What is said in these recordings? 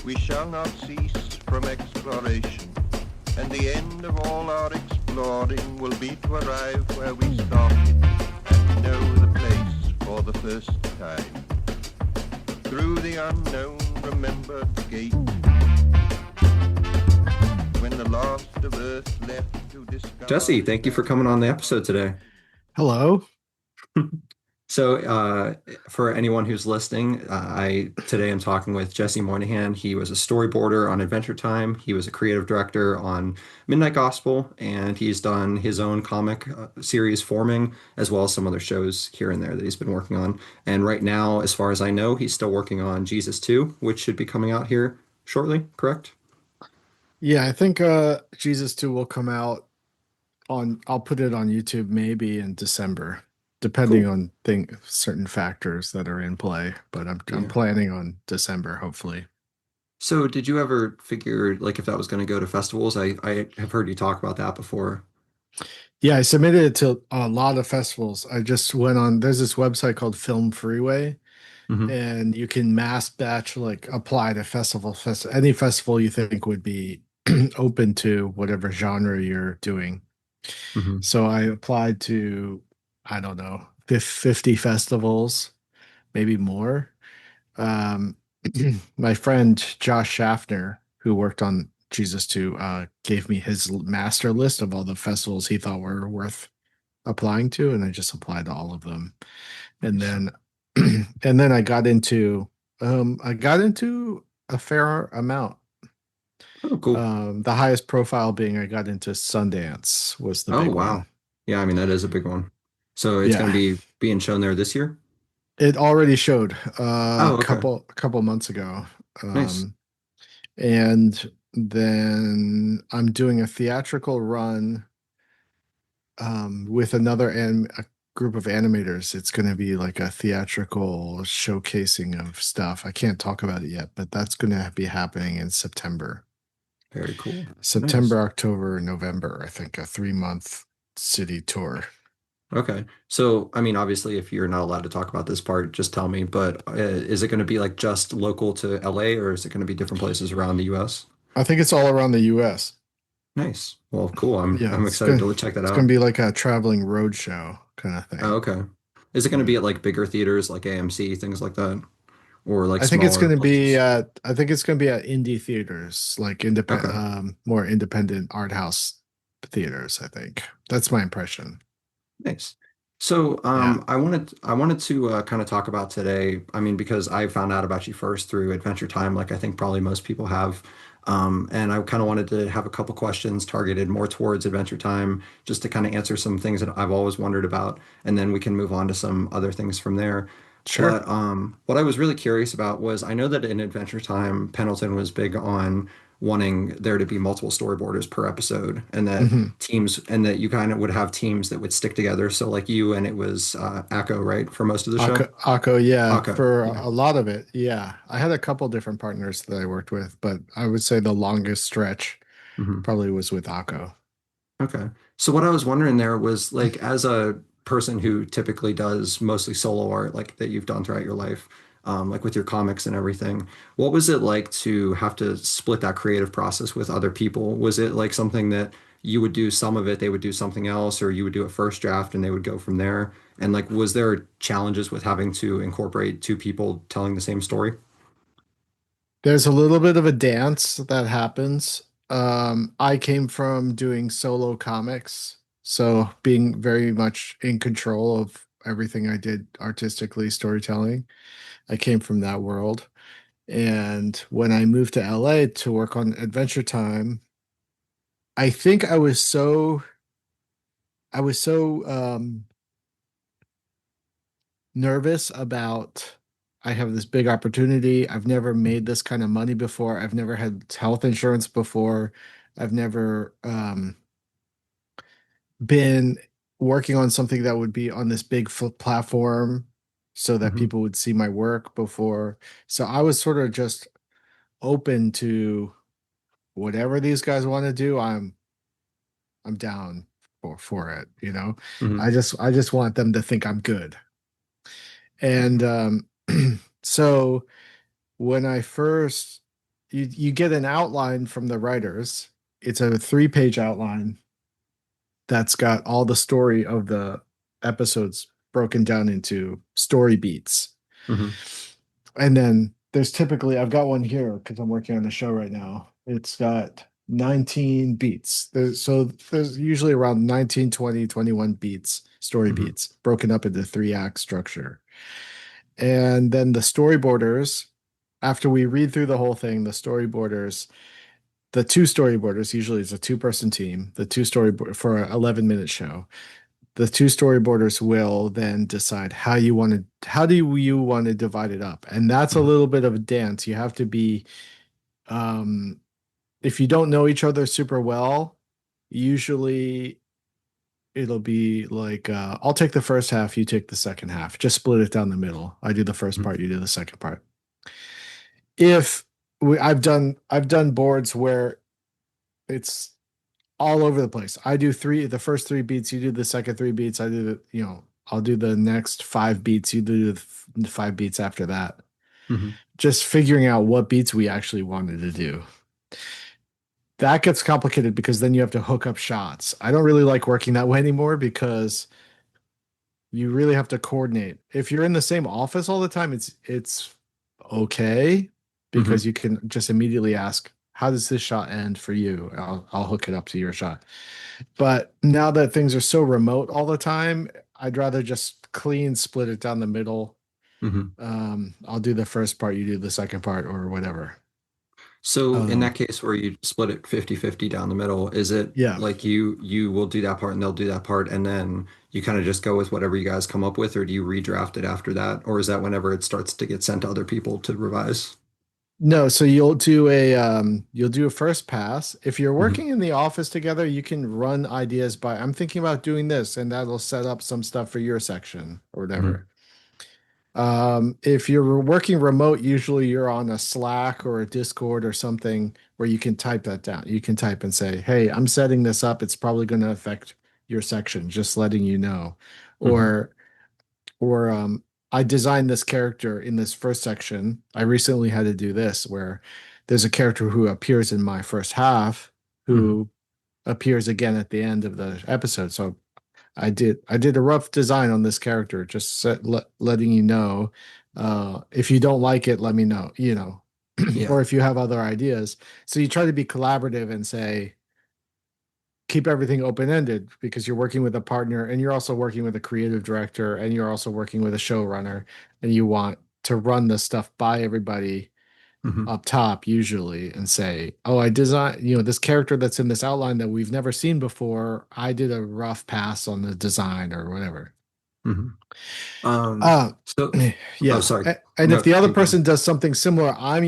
We shall not cease from exploration, and the end of all our exploring will be to arrive where we started and know the place for the first time. Through the unknown remembered gate, when the last of Earth left to discover... Jesse, thank you for coming on the episode today. Hello. So, for anyone who's listening, I today am talking with Jesse Moynihan. He was a storyboarder on Adventure Time. He was a creative director on Midnight Gospel, and he's done his own comic series Forming, as well as some other shows here and there that he's been working on. And right now, as far as I know, he's still working on Jesus 2, which should be coming out here shortly, correct? Yeah, I think Jesus 2 will come out I'll put it on YouTube maybe in December, depending Cool. on certain factors that are in play, but I'm Yeah. planning on December, hopefully. So, did you ever figure like if that was going to go to festivals? I have heard you talk about that before. Yeah, I submitted it to a lot of festivals. I just went on, there's this website called Film Freeway, Hmm. and you can mass batch, like apply to any festival you think would be open to whatever genre you're doing. Hmm. So I applied to, I don't know, 50 festivals, maybe more. Um, my friend Josh Schaffner, who worked on Jesus 2, gave me his master list of all the festivals he thought were worth applying to, and I just applied to all of them. And Nice. then and then I got into a fair amount. Oh, cool. The highest profile being I got into Sundance was the Oh, big one. wow. Yeah, I mean that is a big one. So it's going to Yeah. be being shown there this year? It already showed Oh, okay. a couple months ago. Nice. Um, and then I'm doing a theatrical run with a group of animators. It's going to be like a theatrical showcasing of stuff. I can't talk about it yet, but that's going to be happening in September. Very cool. Nice. September, October, November, I think, a 3-month city tour. Okay. So, I mean, obviously, if you're not allowed to talk about this part, just tell me. But is it going to be like just local to LA or is it going to be different places around the US? I think it's all around the US. Nice. Well, cool. I'm Yeah, I'm excited to check that it's gonna out. be like a traveling road show kind of Oh, thing. okay. Is it going to Yeah. be at like bigger theaters like AMC, things like that, or like I think it's smaller gonna be places? at indie theaters, like Okay. more independent art house theaters, I think. That's my impression. Nice. So, Yeah. I wanted to kind of talk about today. I mean, because I found out about you first through Adventure Time, like I think probably most people have. And I kind of wanted to have a couple questions targeted more towards Adventure Time, just to kind of answer some things that I've always wondered about, and then we can move on to some other things from there. Sure. But what I was really curious about was I know that in Adventure Time, Pendleton was big on wanting there to be multiple storyboarders per episode, Hmm. and that you kind of would have teams that would stick together. So like you and it was Akko, right, for most of the show? Yeah, Akko, for yeah. a lot of it. Yeah. I had a couple different partners that I worked with, but I would say the longest stretch Hmm. probably was with Akko. Okay. So what I was wondering there was like as a person who typically does mostly solo art like that you've done throughout your life, like with your comics and everything, what was it like to have to split that creative process with other people? Was it like something that you would do some of it, they would do something else, or you would do a first draft and they would go from there? And like, was there challenges with having to incorporate two people telling the same story? There's a little bit of a dance that happens. I came from doing solo comics, so being very much in control of everything I did artistically, storytelling. I came from that world. And when I moved to LA to work on Adventure Time, I think I was so nervous about I have this big opportunity. I've never made this kind of money before. I've never had health insurance before. I've never been working on something that would be on this big platform so that Hmm. people would see my work before. So I was sort of just open to whatever these guys want to do. I'm down for it, you know. Hmm. I just want them to think I'm good. And so when I first you get an outline from the writers. It's a 3-page outline that's got all the story of the episodes broken down into story beats. Hmm. And then there's typically, I've got one here because I'm working on the show right now. It's got 19 beats. There's usually around 19, 20, 21 beats, story Hmm. beats, broken up into 3-act structure. And then the storyboarders, after we read through the whole thing, the two storyboarders, usually it's a 2-person team, the two storyboard for an 11-minute show. The two storyboarders will then decide how do you want to divide it up. And that's a Hmm. little bit of a dance. You have to be, um, if you don't know each other super well, usually it'll be like, I'll take the first half, you take the second half, just split it down the middle. I do the first part, you do the second part. If I've done boards where it's all over the place. I do the first 3 beats, you do the second 3 beats, I do I'll do the next 5 beats, you do the 5 beats after that. Hmm. Just figuring out what beats we actually wanted to do. That gets complicated because then you have to hook up shots. I don't really like working that way anymore because you really have to coordinate. If you're in the same office all the time, it's okay because Hmm. you can just immediately ask, how does this shot end for you? I'll hook it up to your shot. But now that things are so remote all the time, I'd rather just clean split it down the middle. Hmm. I'll do the first part, you do the second part, or whatever. So in Um, that case where you split it 50-50 down the middle, is it yeah. like you will do that part and they'll do that part and then you kind of just go with whatever you guys come up with, or do you redraft it after that? Or is that whenever it starts to get sent to other people to revise? No, so you'll do a first pass. If you're Hmm. working in the office together, you can run ideas by I'm thinking about doing this, and that'll set up some stuff for your section or Hmm. whatever. If you're working remote, usually you're on a Slack or a Discord or something where you can type that down. You can type and say, "Hey, I'm setting this up. It's probably going to affect your section, just letting you know." Hmm. Or or I designed this character in this first section. I recently had to do this where there's a character who appears in my first half Hmm. who appears again at the end of the episode. So I did a rough design on this character, just letting you know. If you don't like it, let me know, Yeah. or if you have other ideas. So you try to be collaborative and say, keep everything open-ended because you're working with a partner and you're also working with a creative director and you're also working with a showrunner and you want to run the stuff by everybody Hmm. up top usually and say, oh, I designed, this character that's in this outline that we've never seen before. I did a rough pass on the design or whatever. Hmm. Um, Uh, so, oh, yeah. sorry. And if No, the other keep going. person does something similar, I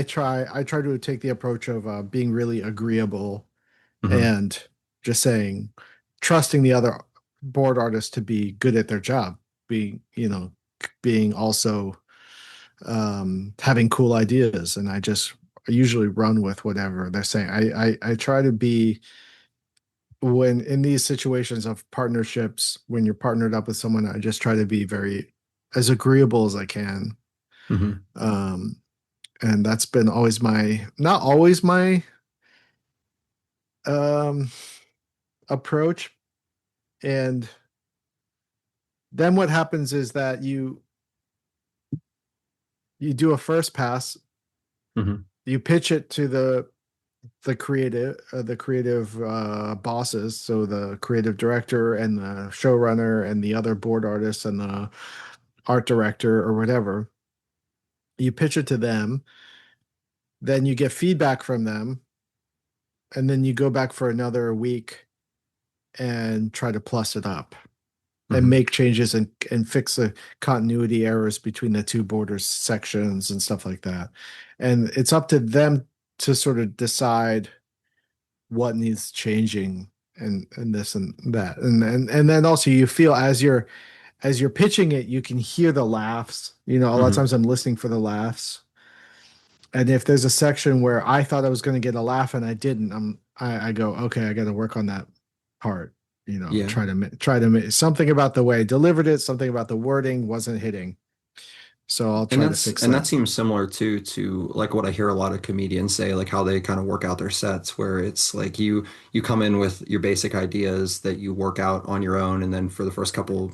try to take the approach of being really agreeable Hmm. and just saying, trusting the other board artists to be good at their job, being also having cool ideas. And I just usually run with whatever they're saying. I try to be, when in these situations of partnerships, when you're partnered up with someone, I just try to be very as agreeable as I can. Hmm. Um, and that's been always not always my um, approach. And then what happens is that you do a first pass, Hmm. you pitch it to the creative bosses, so the creative director and the showrunner and the other board artists and the art director or whatever. You pitch it to them, then you get feedback from them, and then you go back for another week and try to plus it up and Hmm. make changes and fix the continuity errors between the two borders sections and stuff like that. And it's up to them to sort of decide what needs changing and this and that. And then also you feel as you're pitching it, you can hear the laughs. A lot of Hmm. times I'm listening for the laughs. And if there's a section where I thought I was going to get a laugh and I didn't, I go, okay, I got to work on that part. Yeah. Try to something about the way I delivered it, something about the wording wasn't hitting. So I'll And try to fix that that. seems similar to like what I hear a lot of comedians say, like how they kind of work out their sets, where it's like you come in with your basic ideas that you work out on your own, and then for the first couple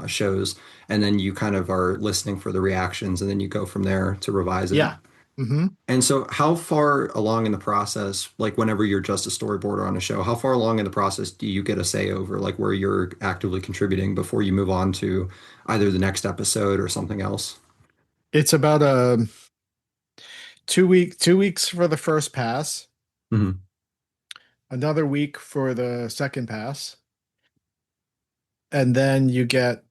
shows, and then you kind of are listening for the reactions, and then you go from there to revise it. Yeah. Hmm. And so, how far along in the process, like whenever you're just a storyboarder on a show, how far along in the process do you get a say over, like where you're actively contributing before you move on to either the next episode or something else? It's about a 2 weeks for the first pass, Hmm. another week for the second pass, and then you get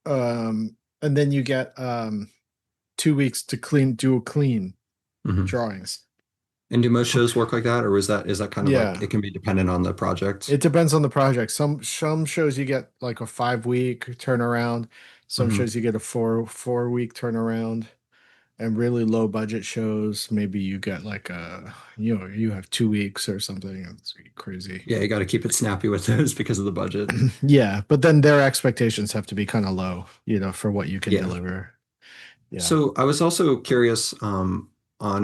um and then you get 2 weeks to do a clean Hmm. drawings. And do most shows work like that, or is that kind of like Yeah. it can be dependent on the project? It depends on the project. Some shows you get like a 5 week turnaround. Some Hmm. shows you get a four week turnaround. And really low budget shows, maybe you get like you have 2 weeks or something. It's crazy. Yeah, you got to keep it snappy with those because of the budget. Yeah, but then their expectations have to be kind of low, for what you can Yeah. deliver. Yeah. So I was also curious on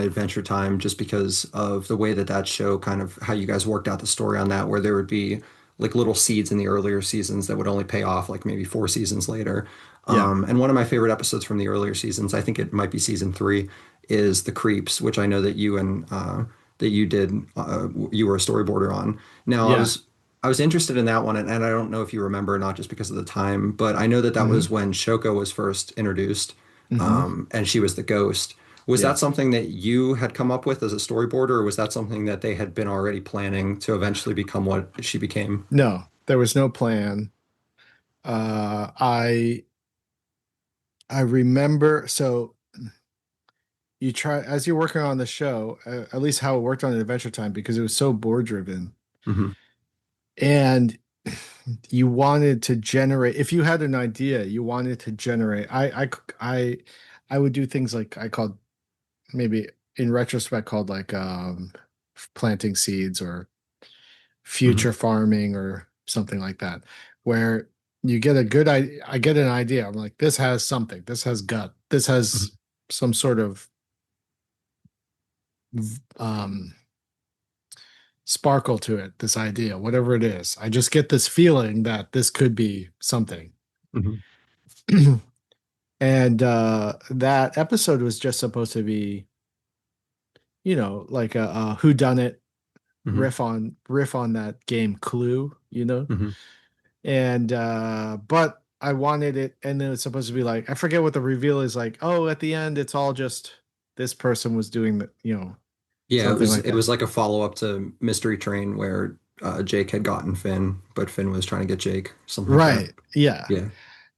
Adventure Time just because of the way that that show kind of how you guys worked out the story on that, where there would be like little seeds in the earlier seasons that would only pay off like maybe 4 seasons later. Yeah. And one of my favorite episodes from the earlier seasons, I think it might be season 3, is The Creeps, which I know that you and that you did you were a storyboarder on. Now Yeah. I was interested in that one, and I don't know if you remember, not just because of the time, but I know that that Hmm. was when Shoko was first introduced, Hmm. and she was the ghost. Was Yeah. that something that you had come up with as a storyboarder, or was that something that they had been already planning to eventually become what she became? No, there was no plan. I remember. So you try as you're working on the show, at least how it worked on Adventure Time, because it was so board driven. Hmm. And you wanted to generate, if you had an idea, you wanted to generate. I would do things like I called, maybe in retrospect, called like planting seeds or Hmm. future farming or something like that, where you get a good I get an idea. I'm like, this has something, this has gut, this has Hmm. some sort of um sparkle to it, this idea, whatever it is. I just get this feeling that this could be something. Hmm. And that episode was just supposed to be, like a who done it, Hmm. riff on that game Clue, Hmm. and but I wanted it, and then it's supposed to be like, I forget what the reveal is, like, oh, at the end it's all just this person was doing the, Yeah, something like it that. was like a follow-up to Mystery Train where Jake had gotten Finn, but Finn was trying to get Jake, something like that. Right. Yeah. Yeah.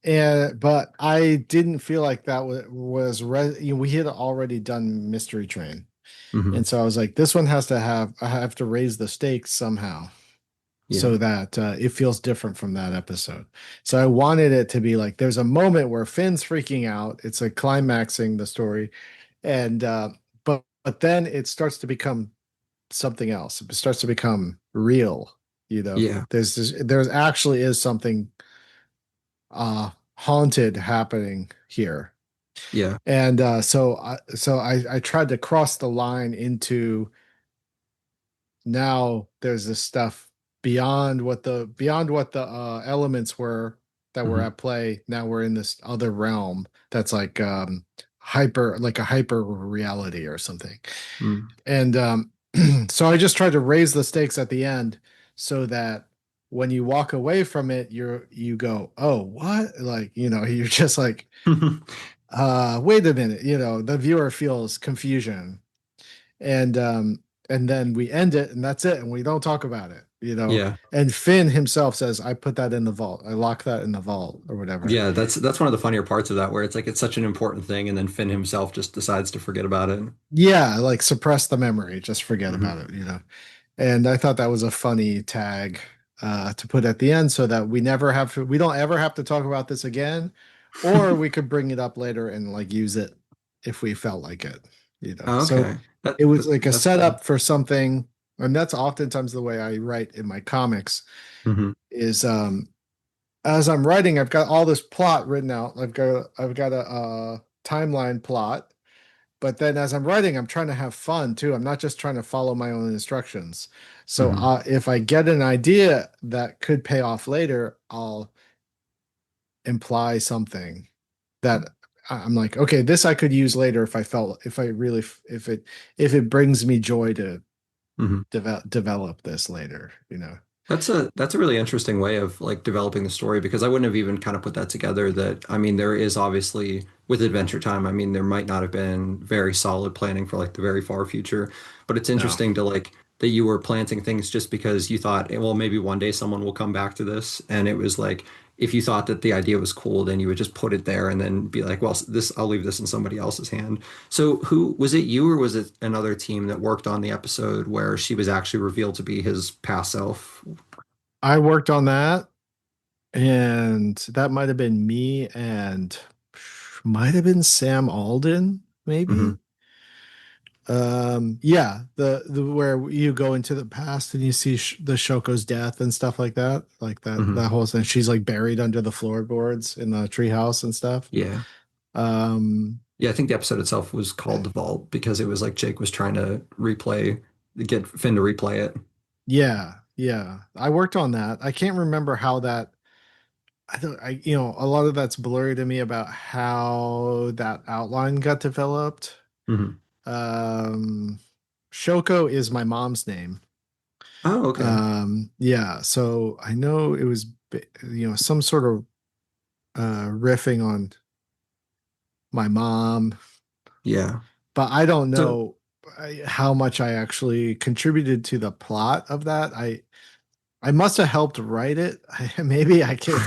And but I didn't feel like that we had already done Mystery Train. Hmm. And so I was like, this one I have to raise the stakes somehow Yeah. so that it feels different from that episode. So I wanted it to be like there's a moment where Finn's freaking out. It's like climaxing the story. And but then it starts to become something else. It starts to become real, Yeah. There's actually is something haunted happening here. Yeah. And so I tried to cross the line into, now there's this stuff beyond what the elements were that were Hmm. at play. Now we're in this other realm that's like like a hyper reality or something. Mm. And so I just tried to raise the stakes at the end so that when you walk away from it, you go, oh, what? Like, you're just like, wait a minute, the viewer feels confusion. And then we end it, and that's it, and we don't talk about it. Yeah. And Finn himself says, I put that in the vault, I locked that in the vault, or whatever. Yeah, that's one of the funnier parts of that, where it's like it's such an important thing, and then Finn himself just decides to forget about it. Yeah, like suppress the memory, just forget Hmm. about it. And I thought that was a funny tag to put at the end, so that we don't ever have to talk about this again, or we could bring it up later and like use it if we felt like it. So Okay, it was like a that's cool. setup for something. And that's oftentimes the way I write in my comics Hmm. is as I'm writing, I've got all this plot written out. I've got to timeline plot. But then as I'm writing, I'm trying to have fun too. I'm not just trying to follow my own instructions. So Hmm. if I get an idea that could pay off later, I'll imply something that I'm like, okay, this I could use later if I felt, if I really, if it brings me joy to Hmm. develop this later, you know. That's a really interesting way of like developing the story because I wouldn't have even kind of put that together that I mean there is obviously with Adventure Time, I mean there might not have been very solid planning for like the very far future, but it's No. interesting to like that you were planting things just because you thought, well, maybe one day someone will come back to this. And it was like if you thought that the idea was cool, then you would just put it there and then be like, well, this I'll leave this in somebody else's hand. So who was it you or was it another team that worked on the episode where she was actually revealed to be his past self? I worked on that, and that might have been me and might have been Sam Alden, Hmm. maybe. Yeah, the where you go into the past and you see the Shoko's death and stuff like that, Hmm. that whole thing. She's like buried under the floorboards in the treehouse and stuff. Yeah. Um, Yeah, I think the episode itself was called The Vault because it was like Jake was trying to get Finn to replay it. yeah, yeah. I worked on that. I can't remember how that. I don't. You know, a lot of that's blurry to me about how that outline got developed. Hmm. Um, Shoko is my mom's name. Oh, okay. Yeah, so I know it was, some sort of riffing on my mom, Yeah. but I don't So, know how much I actually contributed to the plot of that. I must have helped write it. Maybe I can't.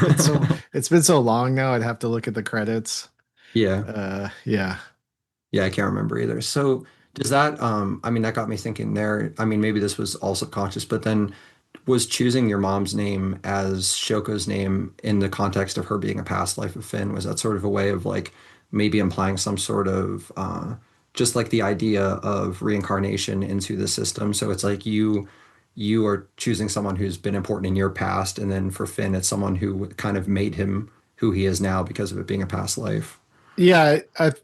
It's been so long now. I'd have to look at the credits. yeah. Yeah. Yeah, I can't remember either. So does that I mean that got me thinking there. I mean maybe this was all subconscious, but then was choosing your mom's name as Shoko's name in the context of her being a past life of Finn, was that sort of a way of like maybe implying some sort of just like the idea of reincarnation into the system. So it's like you are choosing someone who's been important in your past, and then for Finn it's someone who kind of made him who he is now because of it being a past life. Yeah,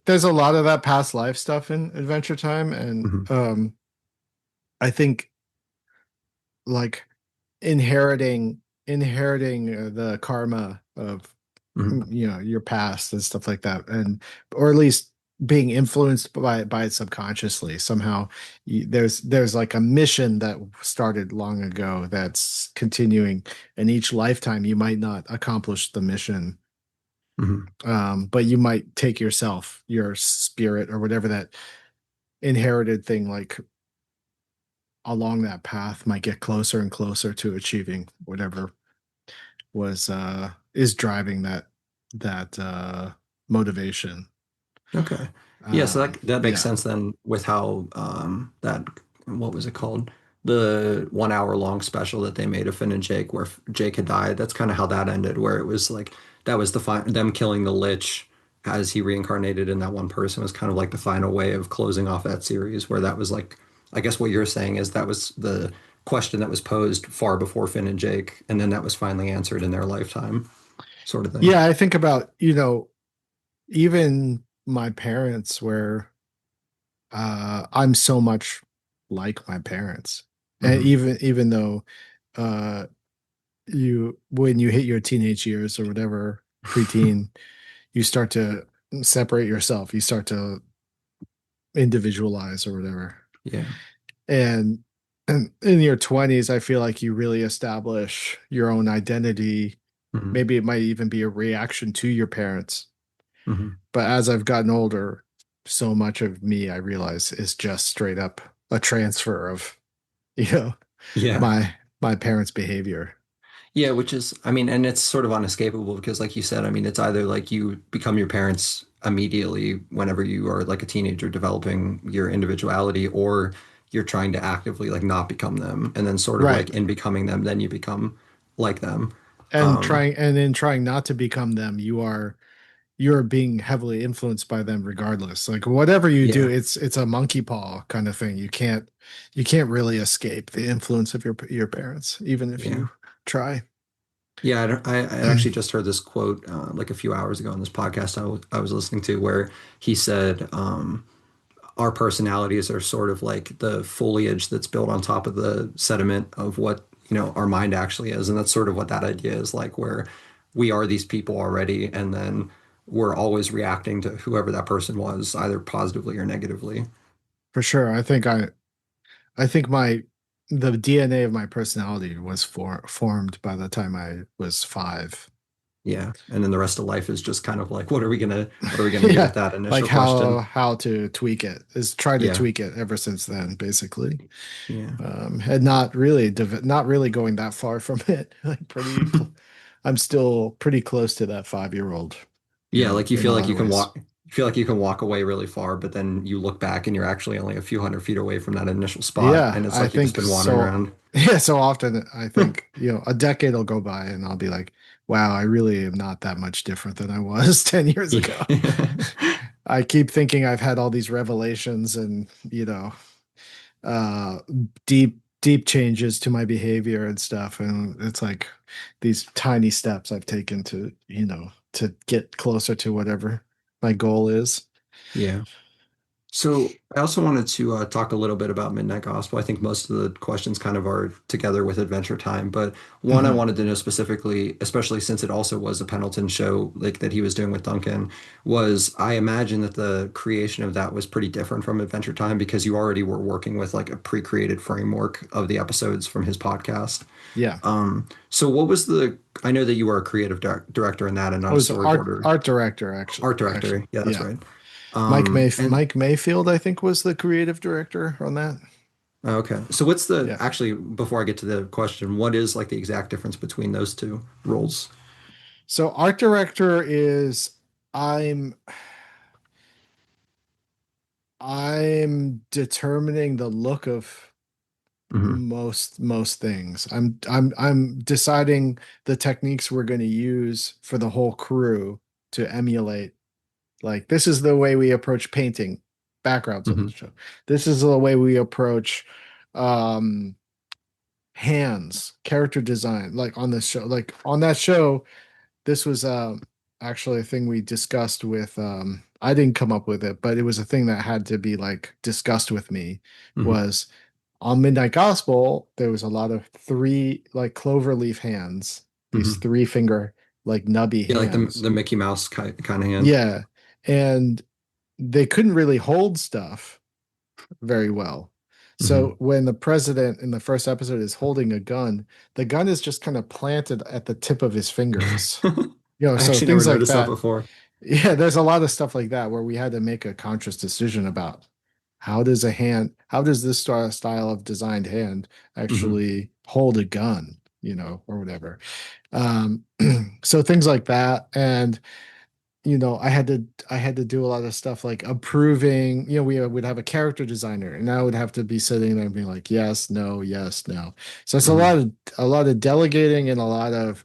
there's a lot of that past life stuff in Adventure Time, and Hmm. I think like inheriting the karma of Hmm. your past and stuff like that, and or at least being influenced by it subconsciously somehow. There's like a mission that started long ago that's continuing, and each lifetime you might not accomplish the mission, Hmm. but you might take yourself, your spirit or whatever, that inherited thing, like along that path might get closer and closer to achieving whatever was is driving that motivation. Okay. Yeah, so that makes Yeah. sense then with how that what was it called? The 1 hour long special that they made of Finn and Jake where Jake had died. That's kind of how that ended, where it was like that was the them killing the Lich as he reincarnated in that one person was kind of like the final way of closing off that series, where that was like I guess what you're saying is that was the question that was posed far before Finn and Jake, and then that was finally answered in their lifetime, sort of thing. Yeah, I think about, even my parents, where I'm so much like my parents. And Hmm. even though uh you when you hit your teenage years or whatever, preteen, you start to separate yourself. You start to individualize or whatever. Yeah. And in your 20s, I feel like you really establish your own identity. Hmm. Maybe it might even be a reaction to your parents. Hmm. But as I've gotten older, so much of me, I realize, is just straight up a transfer of, you know, Yeah. my parents' behavior. Yeah, which is, I mean, and it's sort of unescapable because, like you said, I mean, it's either like you become your parents immediately whenever you are like a teenager developing your individuality, or you're trying to actively like not become them. And then, sort of like Right. in becoming them, then you become like them. And Um, trying not to become them, you're being heavily influenced by them regardless. Like whatever you do, yeah, it's a monkey paw kind of thing. You can't really escape the influence of your parents, even if yeah. you try. Yeah, I actually just heard this quote like a few hours ago on this podcast I was listening to where he said, our personalities are sort of like the foliage that's built on top of the sediment of what, our mind actually is. And that's sort of what that idea is like, where we are these people already, and then we're always reacting to whoever that person was, either positively or negatively. For sure. I think the DNA of my personality was formed by the time I was 5. Yeah. And then the rest of life is just kind of like, what are we gonna do Yeah, with that like initial question? how to tweak it is try to Yeah. tweak it ever since then, basically. Yeah. And not really not really going that far from it. Like I'm still pretty close to that 5-year-old, Yeah, like you in a feel like lot you of can ways. walk, you feel like you can walk away really far, but then you look back and you're actually only a few hundred feet away from that initial spot, Yeah, and it's I like you've just think been wandering so. around. Yeah, so often I think, a decade will go by and I'll be like, wow, I really am not that much different than I was 10 years ago. Yeah. I keep thinking I've had all these revelations and, uh deep changes to my behavior and stuff, and it's like these tiny steps I've taken to, to get closer to whatever my goal is. Yeah. So I also wanted to talk a little bit about Midnight Gospel. I think most of the questions kind of are together with Adventure Time, but one I Mhm. wanted to know specifically, especially since it also was a Pendleton show like that he was doing with Duncan, was I imagine that the creation of that was pretty different from Adventure Time because you already were working with like a pre-created framework of the episodes from his podcast. Yeah, So I know that you are a creative director in that and I not a was storyboarder, art director, actually. art director. Yeah, that's Yeah. right. And Mike Mayfield, I think, was the creative director on that. Okay. So what's the Yeah. actually before I get to the question, what is like the exact difference between those two roles? So art director is I'm I'm determining the look of Hmm. most things. I'm deciding the techniques we're going to use for the whole crew to emulate. Like, this is the way we approach painting backgrounds on the Hmm. show. This is the way we approach um hands, character design, like on this show. Like on that show, this was actually a thing we discussed with I didn't come up with it, but it was a thing that had to be like discussed with me. Hmm. Was on Midnight Gospel, there was a lot of three like clover leaf hands, these Hmm. 3-finger like nubby Yeah, like hands. the Mickey Mouse kind of hand. Yeah. And they couldn't really hold stuff very well. So Hmm. when the president in the first episode is holding a gun, the gun is just kind of planted at the tip of his fingers. I So actually never things like noticed that that. before. Yeah, there's a lot of stuff like that where we had to make a conscious decision about how does this style of designed hand Hmm. actually hold a gun, or whatever. Um, so things like that. And I had to do a lot of stuff like approving. We would have a character designer, and I would have to be sitting there and being like, yes, no, yes, no. So it's Hmm. a lot of delegating and a lot of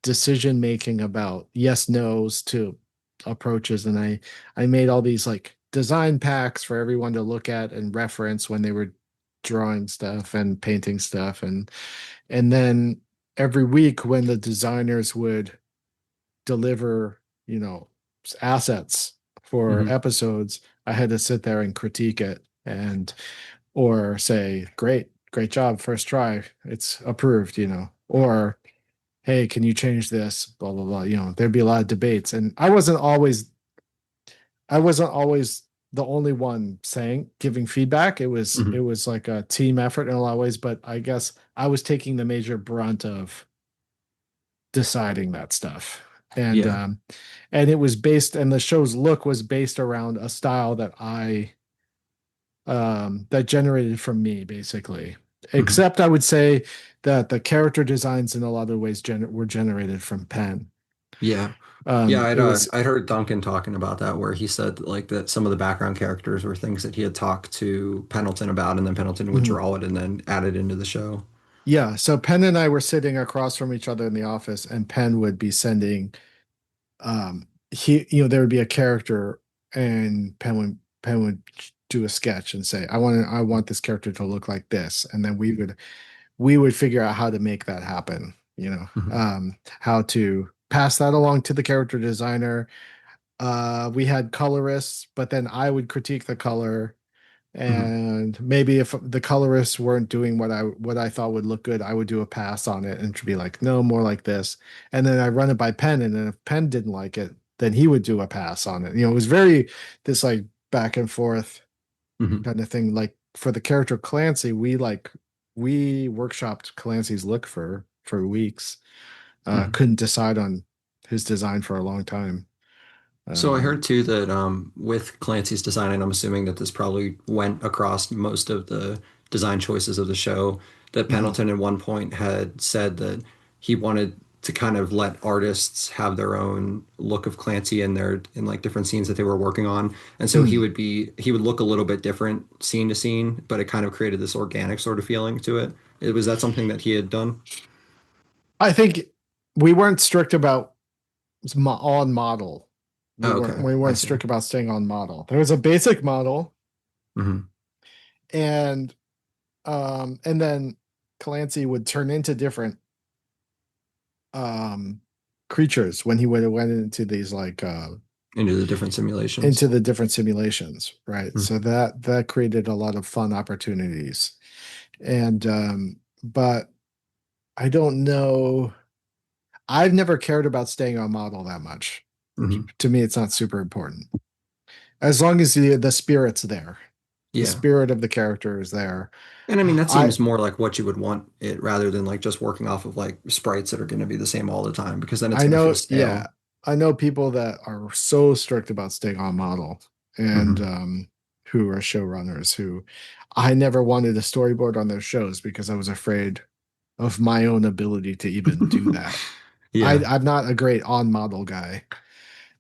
decision making about yes, nos to approaches. And I made all these like design packs for everyone to look at and reference when they were drawing stuff and painting stuff, and then every week when the designers would deliver, you know, assets for Hmm. episodes, I had to sit there and critique it and or say, great job, first try, it's approved, or hey, can you change this? Blah blah blah. There'd be a lot of debates, and I wasn't always the only one saying giving feedback. It Hmm. was like a team effort in a lot of ways, but I guess I was taking the major brunt of deciding that stuff. And Yeah. um and it was based and the show's look was based around a style that generated from me, basically. Hmm. Except I would say that the character designs in a lot of ways were generated from Penn. Yeah. Yeah, It was I'd heard Duncan talking about that where he said like that some of the background characters were things that he had talked to Pendleton about, and then Pendleton would mhm. draw it and then add it into the show. Yeah, so Penn and I were sitting across from each other in the office, and Penn would be sending there would be a character, and Penn would do a sketch and say, I want this character to look like this, and then we would figure out how to make that happen. Mhm. how to pass that along to the character designer. We had colorists, but then I would critique the color, Mhm. and maybe if the colorists weren't doing what I thought would look good, I would do a pass on it and to be like, no, more like this. And then I run it by Penn, and then if Penn didn't like it, then he would do a pass on it. It was very this like back and forth Mhm. kind of thing. Like for the character Clancy, we workshopped Clancy's look for weeks. Mhm. Couldn't decide on his design for a long time. So I Um, heard too that with Clancy's design, and I'm assuming that this probably went across most of the design choices of the show, that mhm. Pendleton at one point had said that he wanted to kind of let artists have their own look of Clancy in like different scenes that they were working on. And so Hmm. he would look a little bit different scene to scene, but it kind of created this organic sort of feeling to it. Was that something that he had done? I think we weren't strict about on model. We Oh, weren't okay. we I weren't see. strict about staying on model. There was a basic model, Hmm. and and then Clancy would turn into different um creatures when he would have went into these like Into the different into simulations. the different simulations, right? Mhm. So that created a lot of fun opportunities. And but I don't know. I've never cared about staying on model that much. Mhm. To me, it's not super important. As long as the spirit's there, the Yeah. spirit of the character is there. And I mean, that I seems more like what you would want it rather than like just working off of like sprites that are going to be the same all the time because then it's I going to feel know, yeah, stale. I know people that are so strict about staying on model, and Hmm. who are showrunners who I never wanted a storyboard on their shows because I was afraid of my own ability to even do that. Yeah. I'm not a great on model guy.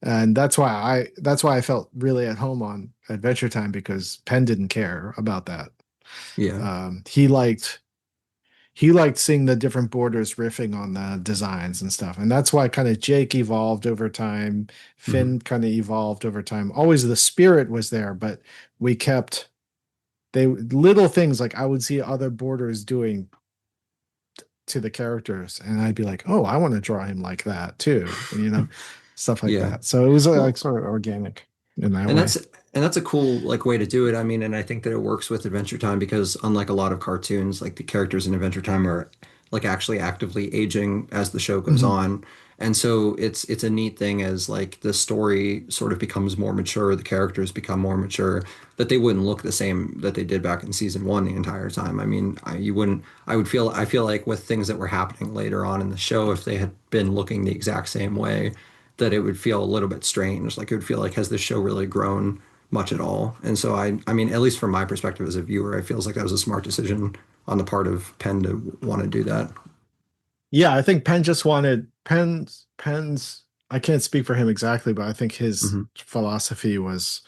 And that's why I felt really at home on Adventure Time, because Penn didn't care about that. Yeah. Um, he liked he liked seeing the different borders riffing on the designs and stuff. And that's why kind of Jake evolved over time. Hmm. Finn kind of evolved over time. Always the spirit was there, but we kept they little things like I would see other borders doing to the characters, and I'd be like, oh, I want to draw him like that too, stuff like Yeah. that. So it was like Well, sort of organic in that and way. that's a cool like way to do it. I mean, and I think that it works with Adventure Time because unlike a lot of cartoons, like the characters in Adventure Time are like actually actively aging as the show goes Mhm. on. And so it's a neat thing as like the story sort of becomes more mature, the characters become more mature, that they wouldn't look the same that they did back in season one the entire time. I mean, you wouldn't, I feel like with things that were happening later on in the show, if they had been looking the exact same way, that it would feel a little bit strange. Like it would feel like, has this show really grown much at all? And so I mean, at least from my perspective as a viewer, it feels like that was a smart decision on the part of Penn to want to do that. Yeah, I think Penn just wanted Penn's. I can't speak for him exactly, but I think his Hmm. philosophy was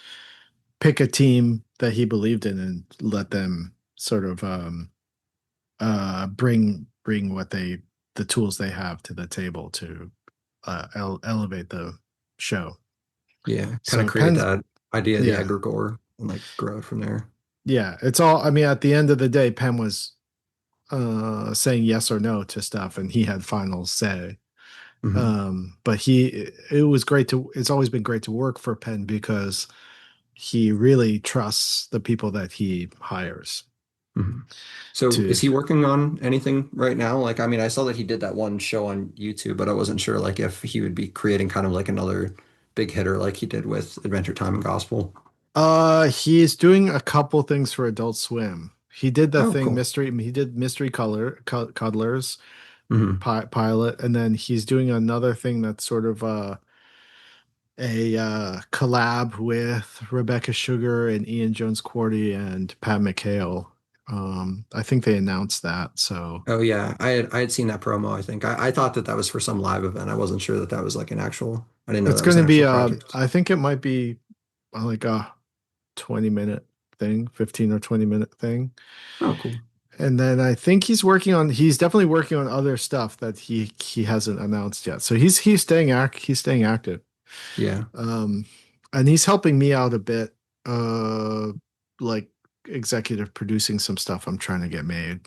pick a team that he believed in and let them sort of bring the tools they have to the table to elevate the show. Yeah, kind of So create Penn's that idea of the yeah, egregore and like grow it from there. yeah, it's all. I mean, at the end of the day, Penn was saying yes or no to stuff, and he had final say. Hmm. But it was great to. It's always been great to work for Penn because he really trusts the people that he hires Hmm. So is to. he working on anything right now? Like, I mean, I saw that he did that one show on YouTube, but I wasn't sure like if he would be creating kind of like another big hitter like he did with Adventure Time and Gospel. He's doing a couple things for Adult Swim. He did the Oh, thing cool. mystery. He did Mystery Cuddlers Hmm. pilot, and then he's doing another thing that's sort of a collab with Rebecca Sugar and Ian Jones Quartey and Pat McHale. I think they announced that. So Oh yeah, I had seen that promo. I think I thought that that was for some live event. I wasn't sure that that was like an actual. I didn't know it's that was going an to be actual project. I think it might be like a 20-minute thing, 15 or 20-minute thing. Oh, cool. And then I think he's definitely working on other stuff that he hasn't announced yet. So he's staying active. Yeah. Um and he's helping me out a bit, uh like executive producing some stuff I'm trying to get made.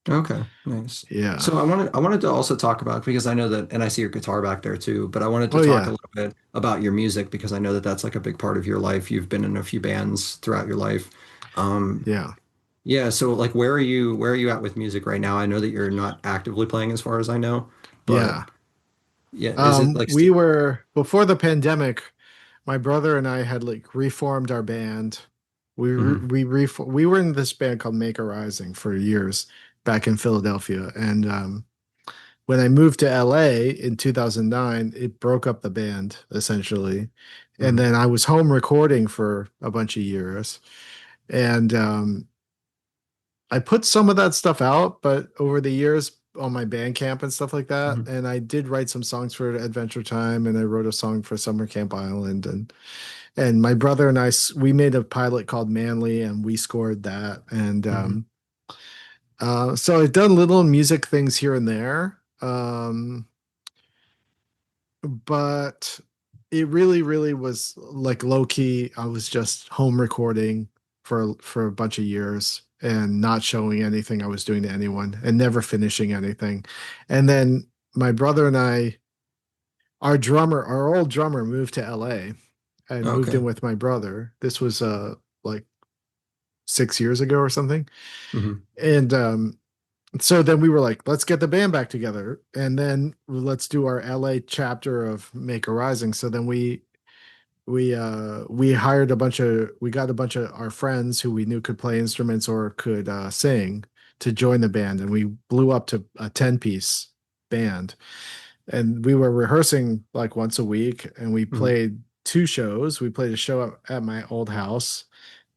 Okay, nice. Yeah. So I wanted to also talk about, because I know that, and I see your guitar back there too, but I wanted to Oh talk a yeah. little bit about your music because I know that that's like a big part of your life. You've been in a few bands throughout your life. Um, Yeah. yeah, so like where are you at with music right now? I know that you're not actively playing as far as I know, but Yeah. yeah, is it like We were before the pandemic, my brother and I had like reformed our band. hmm We were in this band called Make a Rising for years back in Philadelphia, and when I moved to LA in 2009, it broke up the band essentially. And hmm then I was home recording for a bunch of years. And I put some of that stuff out, but over the years on my Bandcamp and stuff like that, hmm and I did write some songs for Adventure Time, and I wrote a song for Summer Camp Island, and my brother and we made a pilot called Manly, and we scored that, and hmm so I've done little music things here and there, but it really, really was like low key. I was just home recording for a bunch of years and not showing anything I was doing to anyone and never finishing anything. And then my brother and I, our old drummer moved to LA and moved Okay. in with my brother. This was like 6 years ago or something. hmm And so then we were like, let's get the band back together and then let's do our LA chapter of Make a Rising. So then we hired we got a bunch of our friends who we knew could play instruments or could sing to join the band, and we blew up to a 10-piece band. And we were rehearsing like once a week, and we hmm played two shows. We played a show at my old house,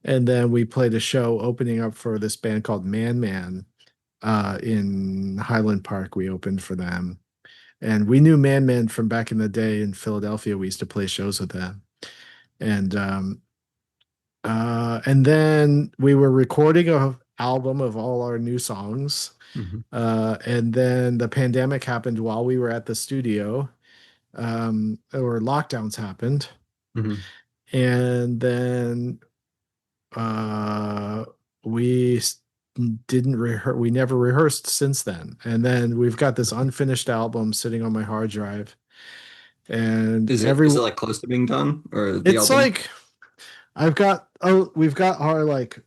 and then we played a show opening up for this band called Man Man in Highland Park. We opened for them. And we knew Man Man from back in the day in Philadelphia. We used to play shows with them. And then we were recording a album of all our new songs. hmm And then the pandemic happened while we were at the studio, or lockdowns happened. hmm And then uh, we didn't rehearse. We never rehearsed since then. And then we've got this unfinished album sitting on my hard drive. And Is it like close to being done or the it's album? like we've got our like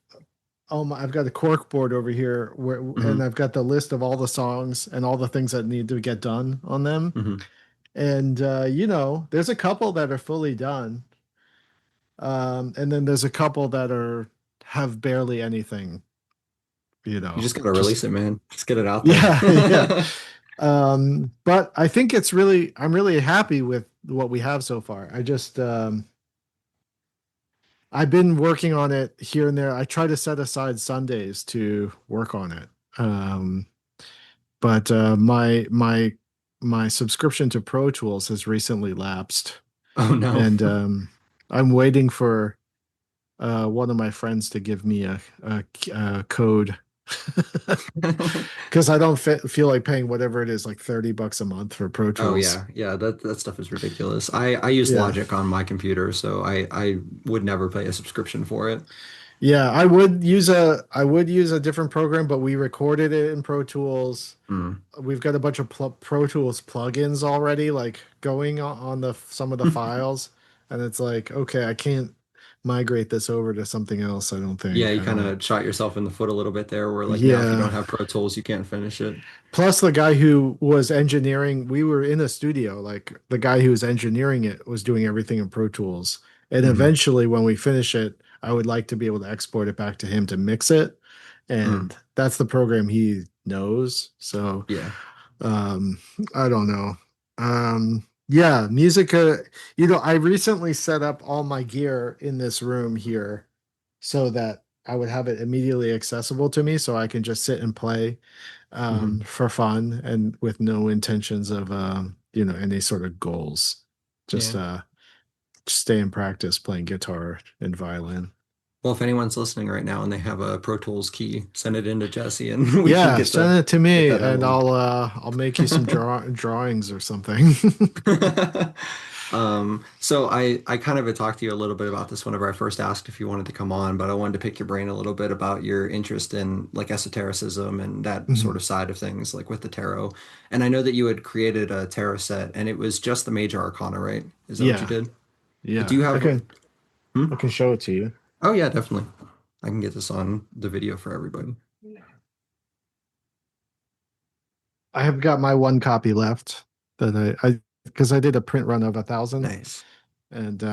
I've got a cork board over here and hmm I've got the list of all the songs and all the things that need to get done on them. hmm And there's a couple that are fully done. And then there's a couple that have barely anything, You just gotta just release it, man. Just get it out there. yeah, yeah. But I think I'm really happy with what we have so far. I've been working on it here and there. I try to set aside Sundays to work on it. Um, but my subscription to Pro Tools has recently lapsed, Oh no. and I'm waiting for one of my friends to give me a code because I don't feel like paying whatever it is, like $30 a month for Pro Oh Tools. yeah, yeah. That stuff is ridiculous. I use Yeah. Logic on my computer, so I would never pay a subscription for it. Yeah, I would use a different program, but we recorded it in Pro Tools. Mm. We've got a bunch of Pro Tools plugins already, like going on the some of the files, and it's like, okay, I can't migrate this over to something else. I don't Yeah, think. you I kind don't. of shot yourself in the foot a little bit there, where like now if you don't Yeah. have Pro Tools, you can't finish it. Plus, the guy who was engineering, we were in a studio. Like the guy who was engineering it was doing everything in Pro Tools. And hmm eventually, when we finish it, I would like to be able to export it back to him to mix it. Mm. And that's the program he knows. So, Yeah. um, I don't know. Yeah, music. I recently set up all my gear in this room here so that I would have it immediately accessible to me so I can just sit and play hmm for fun and with no intentions of any sort of goals. Just Yeah. stay in practice playing guitar and violin. Well, if anyone's listening right now and they have a Pro Tools key, send it in to Jesse and we can Yeah, get the send it to get me that and album. I'll make you some drawings or something. So I kind of had talked to you a little bit about this whenever I first asked if you wanted to come on, but I wanted to pick your brain a little bit about your interest in like esotericism and that sort Mhm. of side of things, like with the tarot. And I know that you had created a tarot set, and it was just the major arcana, right? Is that what you Yeah, did? Do yeah. you I have? can Hmm? I can show it to you. Oh yeah, definitely. I can get this on the video for everybody. I have got my one copy left that I because I did a print run of 1,000, Nice. and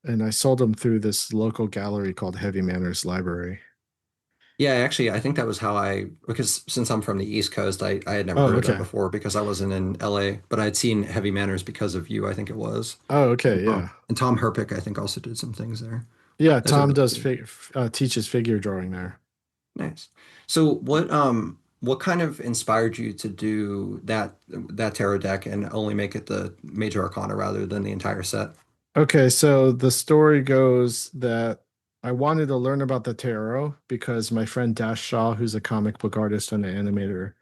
and I sold them through this local gallery called Heavy Manners Library. Yeah, actually, I think that was how because since I'm from the East Coast, I had never Oh, heard of them okay. before because I wasn't in LA, but I'd seen Heavy Manners because of you, I think it was. Oh, okay. Yeah. And Tom Herpick, I think, also did some things there. Yeah, Those are Tom really does cool. teaches figure drawing there. Nice. So what kind of inspired you to do that tarot deck and only make it the major arcana rather than the entire set? Okay, so the story goes that I wanted to learn about the tarot because my friend Dash Shaw, who's a comic book artist and an animator,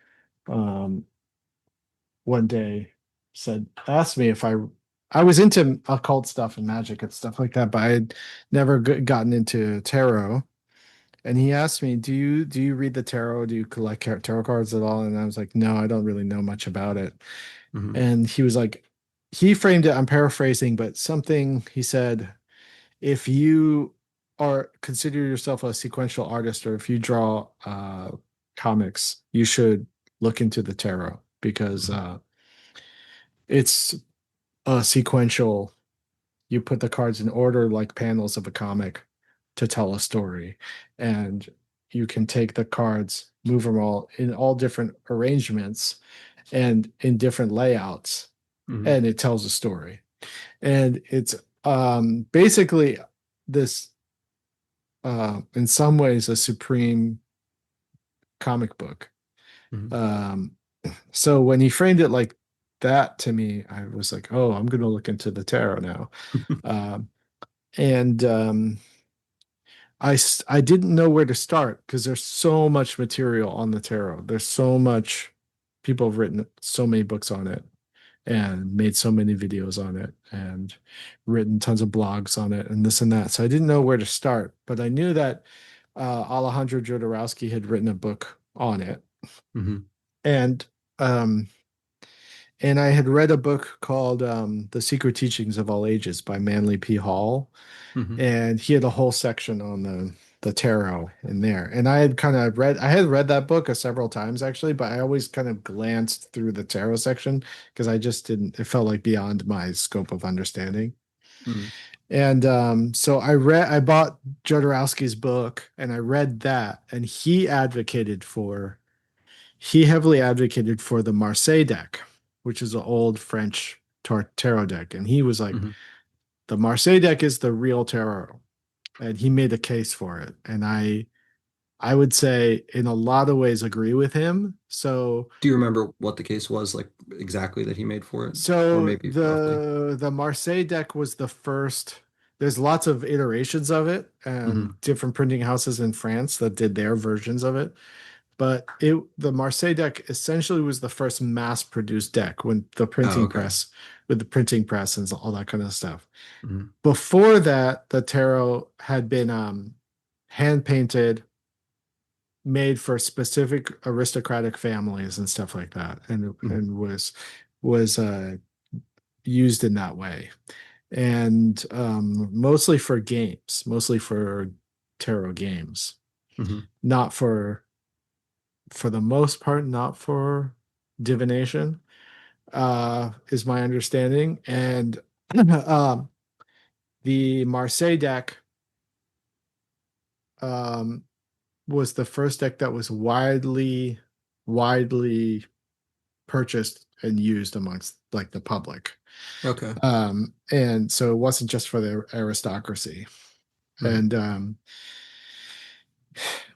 um, one day asked me if I was into occult stuff and magic and stuff like that, but I had never gotten into tarot. And he asked me, "Do you read the tarot? Do you collect tarot cards at all?" And I was like, "No, I don't really know much about it." Hmm. And he was like, he framed it, I'm paraphrasing, but something he said, if you are consider yourself a sequential artist or if you draw comics, you should look into the tarot because it's a sequential. You put the cards in order like panels of a comic to tell a story, and you can take the cards, move them all in all different arrangements and in different layouts, Hmm. and it tells a story. And it's basically this in some ways a supreme comic book. Hmm. um so when he framed it like that to me, I was like, oh, I'm gonna look into the tarot now. um and I didn't know where to start because there's so much material on the tarot. There's so much, people have written so many books on it and made so many videos on it and written tons of blogs on it and this and that. So I didn't know where to start, but I knew that Alejandro Jodorowsky had written a book on it, Hmm. and um, and I had read a book called "The Secret Teachings of All Ages" by Manly P. Hall, Hmm. and he had a whole section on the tarot in there. And I had read that book several times actually, but I always kind of glanced through the tarot section because I just didn't, it felt like beyond my scope of understanding. Hmm. And so I bought Jodorowsky's book and I read that, and he heavily advocated for the Marseille deck, which is an old French tarot deck. And he was like, Hmm. the Marseille deck is the real tarot, and he made a case for it. And I would say in a lot of ways agree with him. Do you remember what the case was like exactly that he made for it? Or So maybe roughly? the Marseille deck was the first. There's lots of iterations of it and Hmm. different printing houses in France that did their versions of it. But the Marseille deck essentially was the first mass-produced deck when Oh, okay. with the printing press and all that kind of stuff. Hmm. Before that, the tarot had been hand painted, made for specific aristocratic families and stuff like that, Hmm. and was used in that way, and mostly for tarot games, Hmm. not for the most part, not for divination, is my understanding. And um, the Marseille deck um, was the first deck that was widely purchased and used amongst like the public. Okay. And so it wasn't just for the aristocracy. Hmm. And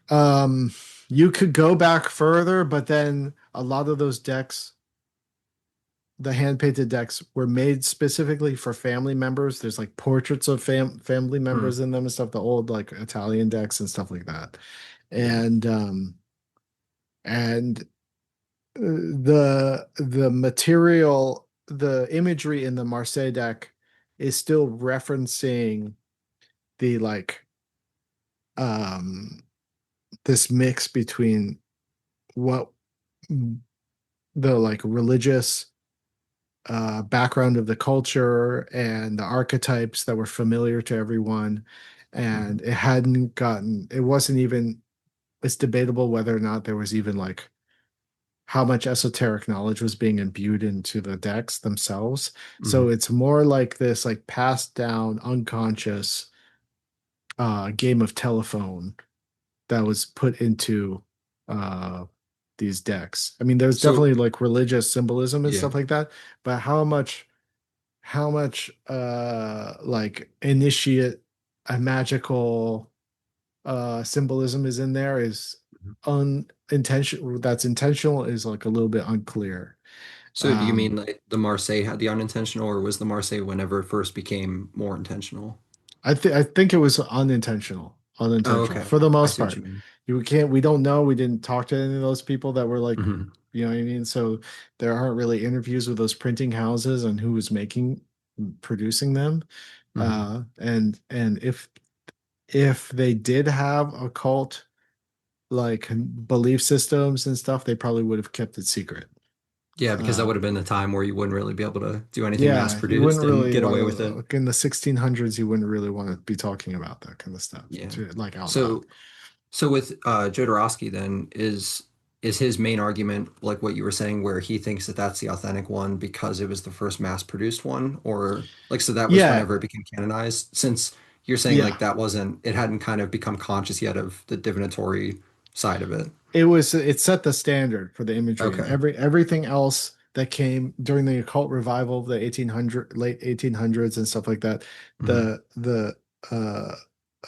um, you could go back further, but then a lot of those decks, the hand painted decks, were made specifically for family members. There's like portraits of family Hmm. members in them and stuff, the old like Italian decks and stuff like that. Yeah. And the material. the imagery in the Marseille deck is still referencing the like um this mix between what the like religious background of the culture and the archetypes that were familiar to everyone. Mhm. And it hadn't gotten, it wasn't even, it's debatable whether or not there was even like how much esoteric knowledge was being imbued into the decks themselves. So Mhm. it's more like this like passed down unconscious game of telephone that was put into uh these decks. I mean, there's So definitely like religious symbolism and yeah. stuff like that, but how much like initiate a magical symbolism is in there is Mhm. unintentional, that's intentional, is like a little bit unclear. So do you um mean like the Marseille had the unintentional, or was the Marseille whenever it first became more intentional? I think it was unintentional, Oh, unintentional okay. for the I most see what you part. mean. We don't know, we didn't talk to any of those people that were like, Hmm. you know what I mean? So there aren't really interviews with those printing houses and who was making producing them. Hmm. And if they did have occult like belief systems and stuff, they probably would have kept it secret. Yeah, because that Uh, would have been the time where you wouldn't really be able to do anything mass yeah, you wouldn't produced and really get want away with to, it. like in the 1600s, you wouldn't really want to be talking about that kind of stuff Yeah. to, like out loud. So so with Jodorowsky then is his main argument like what you were saying where he thinks that that's the authentic one because it was the first mass produced one, or like so that was Yeah, whenever it became canonized, since you're saying yeah. like that wasn't, it hadn't kind of become conscious yet of the divinatory side of it. It set the standard for the imagery, and Okay. everything else that came during the occult revival of the 1800 late 1800s and stuff like that, Hmm. the uh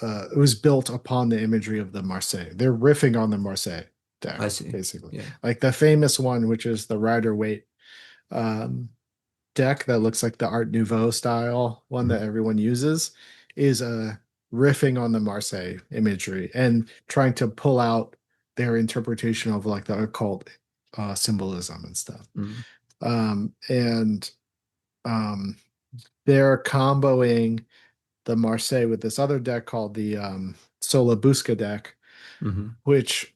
it was built upon the imagery of the Marseille. They're riffing on the Marseille I deck, see. basically. Yeah. Like the famous one, which is the Rider Waite um deck that looks like the Art Nouveau style one that Mhm. everyone uses, is riffing on the Marseille imagery and trying to pull out their interpretation of like the occult symbolism and stuff. Mhm. And um, they're comboing the Marseille with this other deck called the Solabusca deck, Mhm. which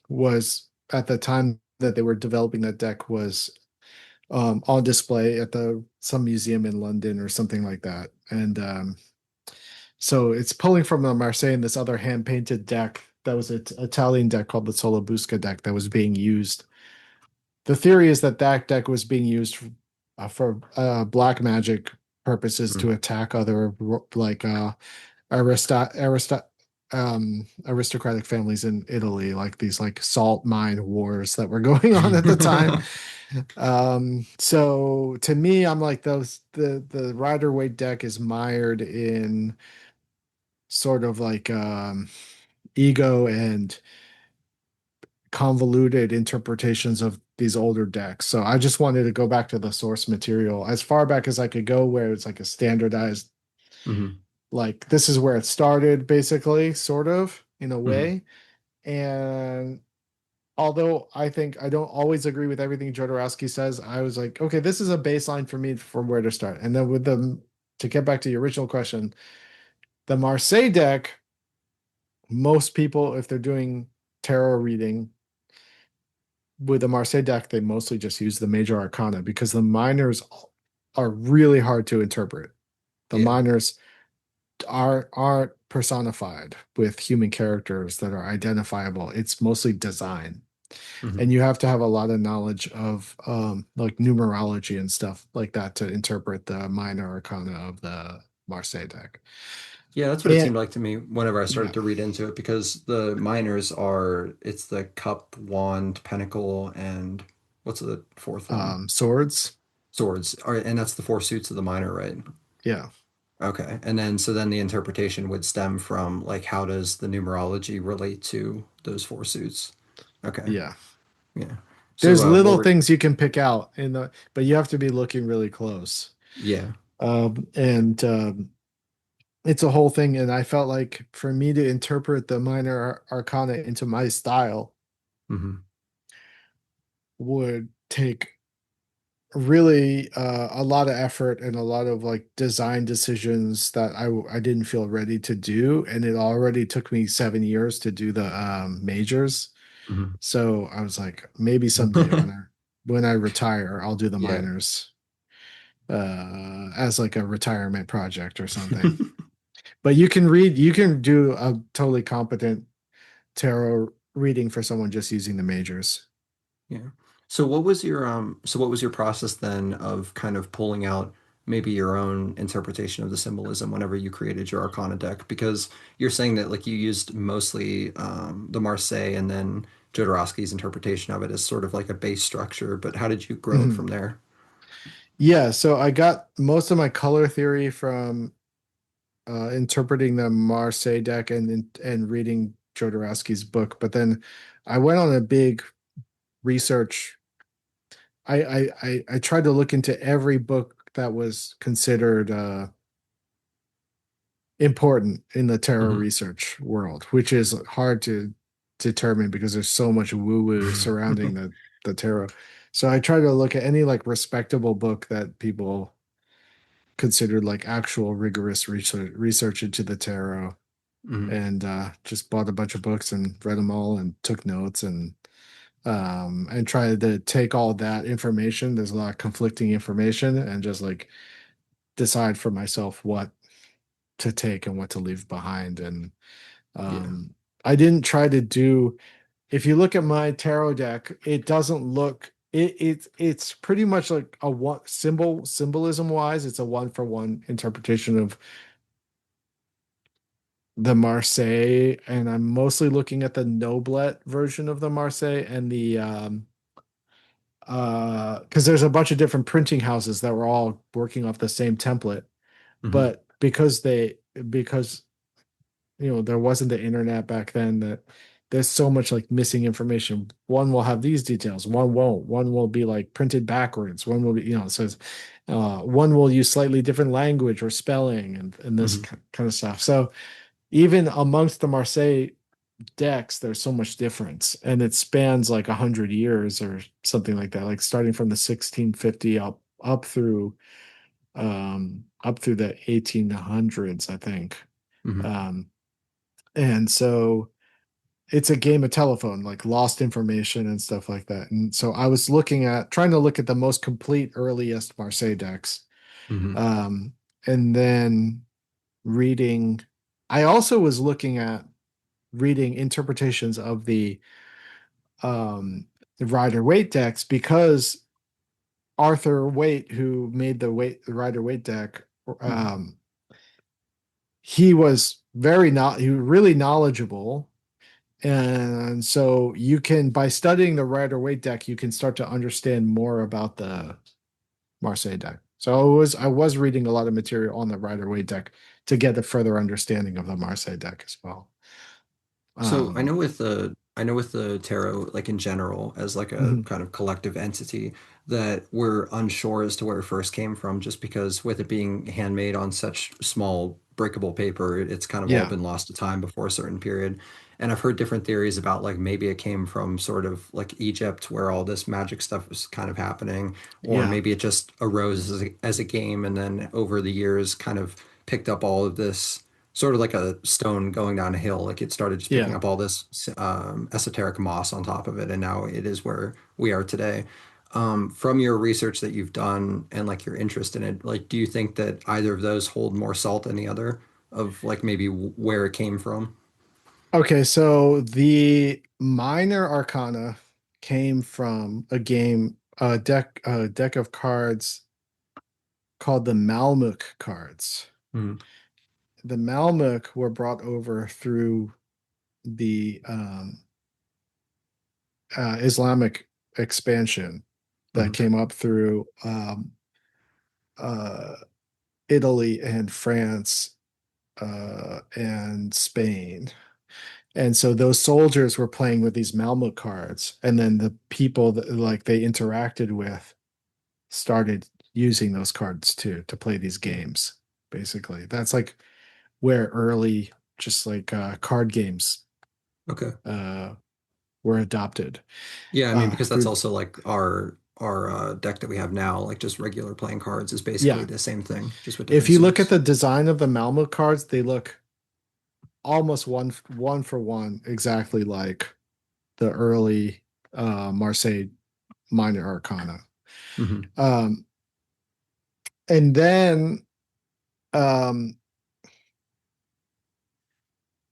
was at the time that they were developing that deck was on display at the some museum in London or something like that. And so it's pulling from the Marseille and this other hand painted deck that was an Italian deck called the Solabusca deck that was being used. The theory is that that deck was being used for black magic purposes to Mhm. attack other like aristocratic families in Italy, like these like salt mine wars that were going on at the time. So to me, I'm like those the Rider Waite deck is mired in sort of like ego and convoluted interpretations of these older decks. So I just wanted to go back to the source material as far back as I could go, where it's like a standardized, Mhm. like this is where it started, basically, sort of in a Mhm. way. And although I think I don't always agree with everything Jodorowsky says, I was like, okay, this is a baseline for me from where to start. And then with them, to get back to your original question, the Marseille deck, most people, if they're doing tarot reading with the Marseille deck, they mostly just use the major arcana because the minors are really hard to interpret. The Yeah. minors aren't personified with human characters that are identifiable. It's mostly design. And Mhm. you have to have a lot of knowledge of like numerology and stuff like that to interpret the minor arcana of the Marseille deck. Yeah, that's what it And seemed like to me whenever I started yeah, to read into it, because the minors are, it's the cup, wand, pentacle, and what's the fourth one? swords. Swords. All right, and that's the four suits of the minor, right? Yeah, Okay. And then so then the interpretation would stem from like how does the numerology relate to those four suits? Okay. yeah. Yeah. So There's what little were, things you can pick out in the, but you have to be looking really close. yeah. And it's a whole thing. And I felt like for me to interpret the minor arcana into my style Hmm. would take really a lot of effort and a lot of like design decisions that I didn't feel ready to do, and it already took me 7 years to do the majors. Mhm. So I was like, maybe someday when I retire, I'll do the Yeah. minors as like a retirement project or something. But you can do a totally competent tarot reading for someone just using the majors. Yeah. So what was your process then of kind of pulling out maybe your own interpretation of the symbolism whenever you created your Arcana deck? Because you're saying that like you used mostly the Marseille and then Jodorowsky's interpretation of it as sort of like a base structure, but how did you grow it Mhm. from there? Yeah, so I got most of my color theory from interpreting the Marseille deck and reading Jodorowsky's book, but then I went on a big research. I tried to look into every book that was considered important in the tarot Hmm. research world, which is hard to determine because there's so much woo-woo surrounding the tarot. So I try to look at any like respectable book that people considered like actual rigorous research into the tarot, Hmm. and just bought a bunch of books and read them all and took notes and tried to take all that information. There's a lot of conflicting information and just like decide for myself what to take and what to leave behind. And Yeah. um, I didn't try to do. If you look at my tarot deck, it doesn't look. It's pretty much like a one symbolism wise. It's a one for one interpretation of the Marseille, and I'm mostly looking at the Noblet version of the Marseille and the because there's a bunch of different printing houses that were all working off the same template, Hmm. but because there wasn't the internet back then, that there's so much like missing information. One will have these details, one won't. One will be like printed backwards. One will be, so it's, one will use slightly different language or spelling and this Hmm. kind of stuff. So even amongst the Marseille decks, there's so much difference, and it spans like 100 years or something like that, like starting from the 1650 up through the 1800s, I think. Hmm. Um, and so it's a game of telephone, like lost information and stuff like that. And so I was trying to look at the most complete earliest Marseille decks. Hmm. Um, and then reading, I also was looking at reading interpretations of the Rider Waite decks, because Arthur Waite, who made the Rider Waite deck, Hmm. um, he was he was really knowledgeable. And so you can, by studying the Rider Waite deck, you can start to understand more about the Marseille deck. So I was reading a lot of material on the Rider Waite deck to get a further understanding of the Marseille deck as well. So Um, I know with the tarot, like in general, as like a mhm. kind of collective entity, that we're unsure as to where it first came from, just because with it being handmade on such small breakable paper, it's kind of all Yeah, been lost to time before a certain period. And I've heard different theories about like maybe it came from sort of like Egypt where all this magic stuff was kind of happening, or yeah, maybe it just arose as a game and then over the years kind of picked up all of this sort of like a stone going down a hill. Like it started just picking yeah. up all this esoteric moss on top of it, and now it is where we are today. From your research that you've done and like your interest in it, like, do you think that either of those hold more salt than the other of like maybe where it came from? Okay, so the minor arcana came from a deck of cards called the Malmuk cards. Mm-hmm. The Malmuk were brought over through the Islamic expansion that Mm-hmm. came up through uh, Italy and France and Spain. And so those soldiers were playing with these Malmut cards, and then the people that like they interacted with started using those cards too to play these games. Basically, that's like where early just like card games Okay. uh, were adopted Yeah, I mean, because that's through. also like our deck that we have now, like just regular playing cards, is basically Yeah. the same thing, just with If different you look at suits. the design of the Malmo cards, they look almost one for one exactly like the early Marseille Minor Arcana. Hmm. Um, and then um,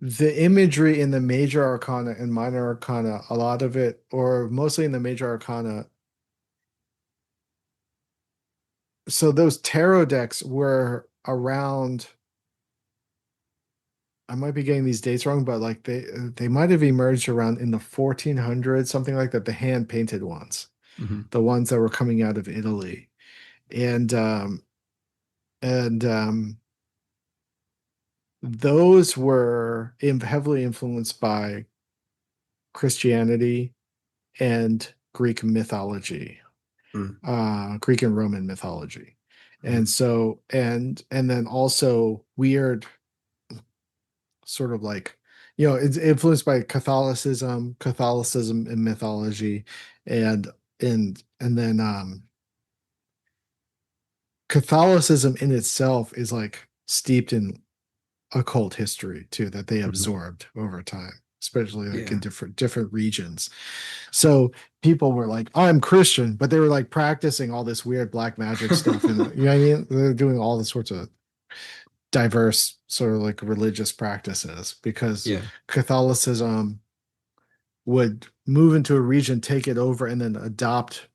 the imagery in the Major Arcana and Minor Arcana, a lot of it, or mostly in the Major Arcana, so those tarot decks were around. I might be getting these dates wrong, but like they might have emerged around in the 1400s, something like that. The hand painted ones, Hmm. the ones that were coming out of Italy, and and those were heavily influenced by Christianity and Greek mythology, Greek and Roman mythology, and Hmm. so and then also weird sort of like it's influenced by Catholicism and mythology, and and then Catholicism in itself is like steeped in occult history too that they Hmm. absorbed over time, especially like in Yeah. different regions. So people were like, I'm Christian, but they were like practicing all this weird black magic stuff, and you know what I mean? They're doing all the sorts of diverse sort of like religious practices because Yeah. Catholicism would move into a region, take it over, and then adopt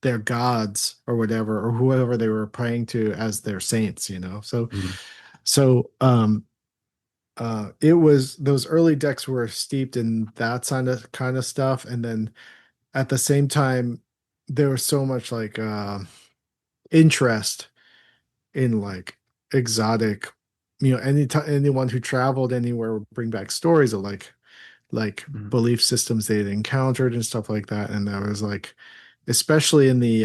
their gods or whatever, or whoever they were praying to as their saints, you know? Hmm. So it was those early decks were steeped in that kind of stuff. And then at the same time, there was so much like interest in like exotic, anyone who traveled anywhere would bring back stories of like Hmm. belief systems they'd encountered and stuff like that. And there was like, especially in the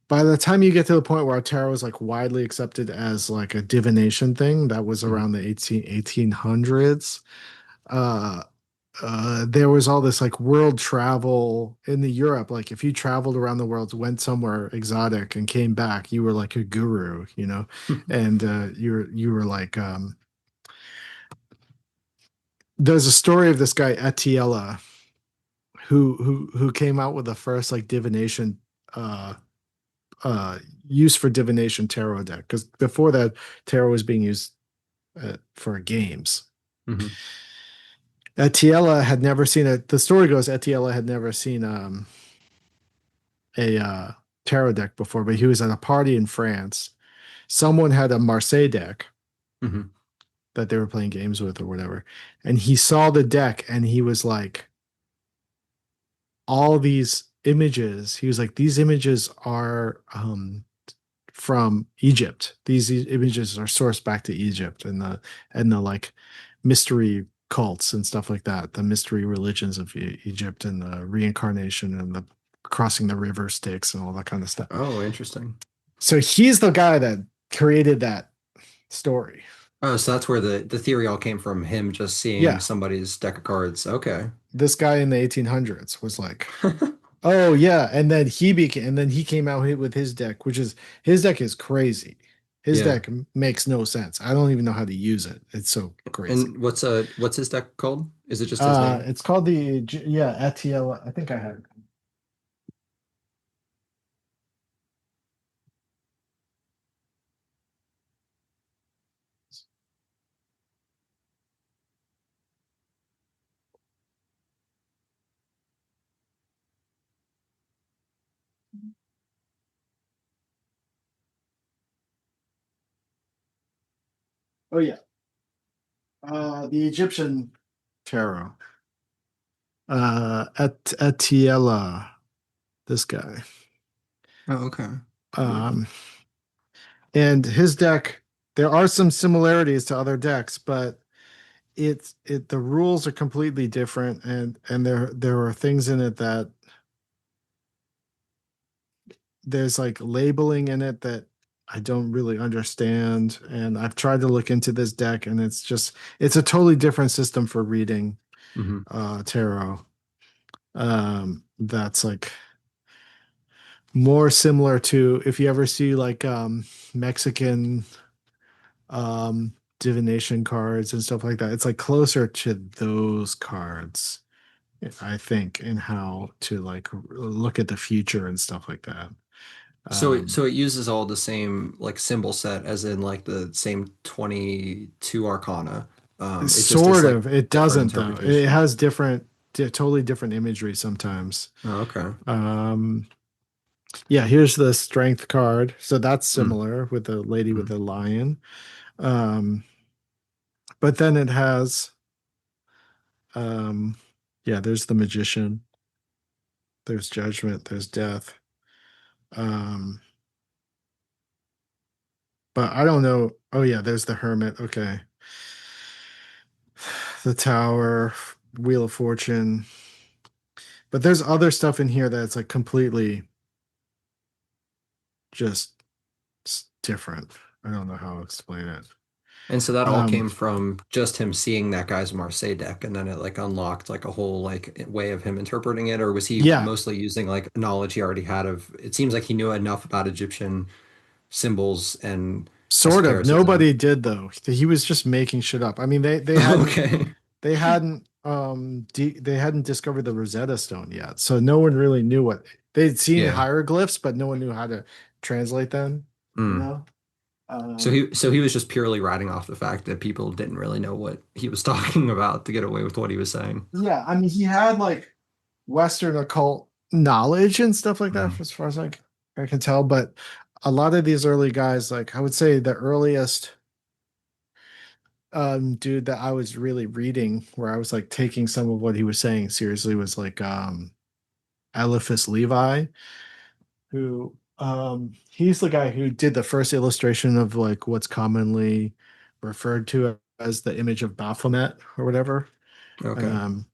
by the time you get to the point where tarot was like widely accepted as like a divination thing, that was Hmm. around the 1800s. Uh, there was all this like world travel in the Europe. Like if you traveled around the world, went somewhere exotic and came back, you were like a guru, you know, and you were like there's a story of this guy Atiella who came out with the first like divination uh uh use for divination tarot deck because before that tarot was being used for games. Hmm. Atiella had never seen it. The story goes Atiella had never seen a tarot deck before, but he was at a party in France. Someone had a Marseille deck Hmm. that they were playing games with or whatever, and he saw the deck and he was like, all these images. He was like, these images are from Egypt. These images are sourced back to Egypt and the like mystery cults and stuff like that, the mystery religions of Egypt and the reincarnation and the crossing the river Styx and all that kind of stuff. Oh, interesting. So he's the guy that created that story. Oh, so that's where the theory all came from, him just seeing Yeah, somebody's deck of cards. Okay. this guy in the 1800s was like, oh yeah, and then he came out with his deck, which is his deck is crazy. His Yeah. deck makes no sense. I don't even know how to use it. It's so crazy. And what's his deck called? Is it just his name? It's called the yeah ATL. I think I had. Oh yeah, the Egyptian tarot. Atiela, this guy. Oh, okay. Cool. Um, and his deck. There are some similarities to other decks, but the rules are completely different, and there are things in it that there's like labeling in it that I don't really understand. And I've tried to look into this deck, and it's a totally different system for reading Hmm. tarot. that's like more similar to if you ever see like Mexican um divination cards and stuff like that. It's like closer to those cards, I think, in how to like look at the future and stuff like that. So it uses all the same like symbol set as in like the same 22 arcana. It just is Sort like of. It different doesn't though. It interpretations. has different, totally different imagery sometimes. Oh, okay. Um, yeah, here's the strength card. So that's Mm, similar with the lady with mm. the lion. Um, but then it has, um, yeah, there's the magician, there's judgment, there's death. Um, but I don't know. Oh yeah, there's the hermit. Okay. The tower, wheel of fortune. But there's other stuff in here that's like completely just different. I don't know how to explain it. And so that all Um, came from just him seeing that guy's Marseille deck, and then it like unlocked like a whole like way of him interpreting it, or was he yeah, mostly using like knowledge he already had of? It seems like he knew enough about Egyptian symbols and sort of. esotericism. Nobody did though. He was just making shit up. I mean, they hadn't Okay. they hadn't discovered the Rosetta Stone yet, so no one really knew what they'd seen Yeah. hieroglyphs, but no one knew how to translate them. You Mm. know. So he was just purely riding off the fact that people didn't really know what he was talking about to get away with what he was saying. Yeah, I mean, he had like Western occult knowledge and stuff like that, Mhm. as far as I can tell. But a lot of these early guys, like I would say the earliest dude that I was really reading, where I was like taking some of what he was saying seriously, was like Eliphas Levi, who he's the guy who did the first illustration of like what's commonly referred to as the image of Baphomet or whatever. Okay. Um,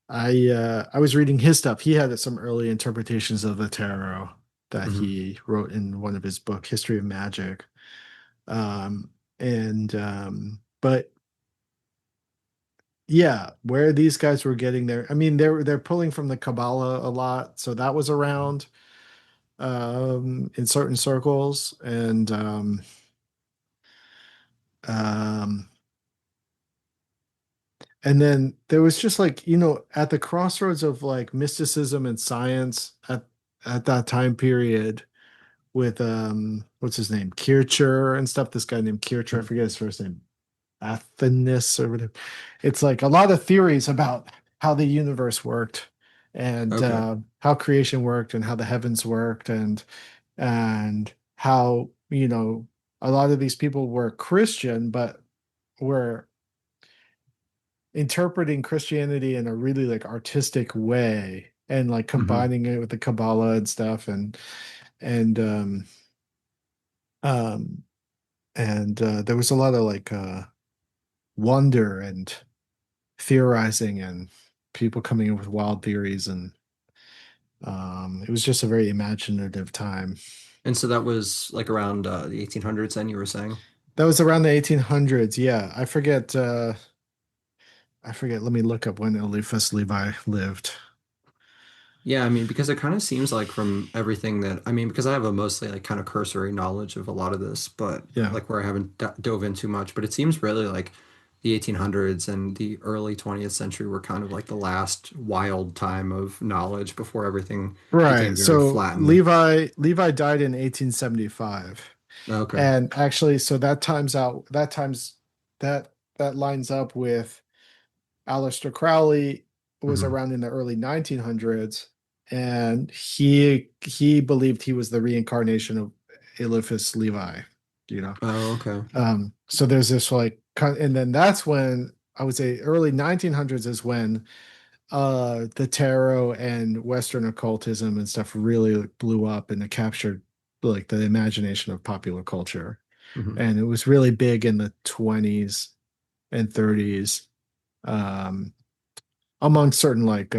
I was reading his stuff. He had some early interpretations of the tarot that Hmm. he wrote in one of his book, History of Magic. And but yeah, where these guys were getting their, I mean, they're pulling from the Kabbalah a lot, so that was around in certain circles, and um and then there was just like, at the crossroads of like mysticism and science at that time period with what's his name, Kircher and stuff. This guy named Kircher, I forget his first name, Athanas or whatever. It's like a lot of theories about how the universe worked and Okay. how creation worked and how the heavens worked and how a lot of these people were Christian but were interpreting Christianity in a really like artistic way and like Hmm. combining it with the Kabbalah and stuff and um there was a lot of like wonder and theorizing and people coming in with wild theories and it was just a very imaginative time. And so that was like around the 1800s then you were saying? That was around the 1800s. Yeah, I forget, let me look up when Eliphas Levi lived. Yeah, I mean, because it kind of seems like from everything that, I mean, because I have a mostly like kind of cursory knowledge of a lot of this, but Yeah. like where I haven't d dove in too much, but it seems really like the 1800s and the early 20th century were kind of like the last wild time of knowledge before everything became Right. very So flattened. Levi died in 1875. Okay. And actually, so that that lines up with Aleister Crowley was Hmm. around in the early 1900s, and he believed he was the reincarnation of Eliphas Levi, you know. Oh, okay. So there's this like, and then that's when I would say early 1900s is when the tarot and Western occultism and stuff really blew up and it captured like the imagination of popular culture. Hmm. And it was really big in the 20s and 30s um, among certain like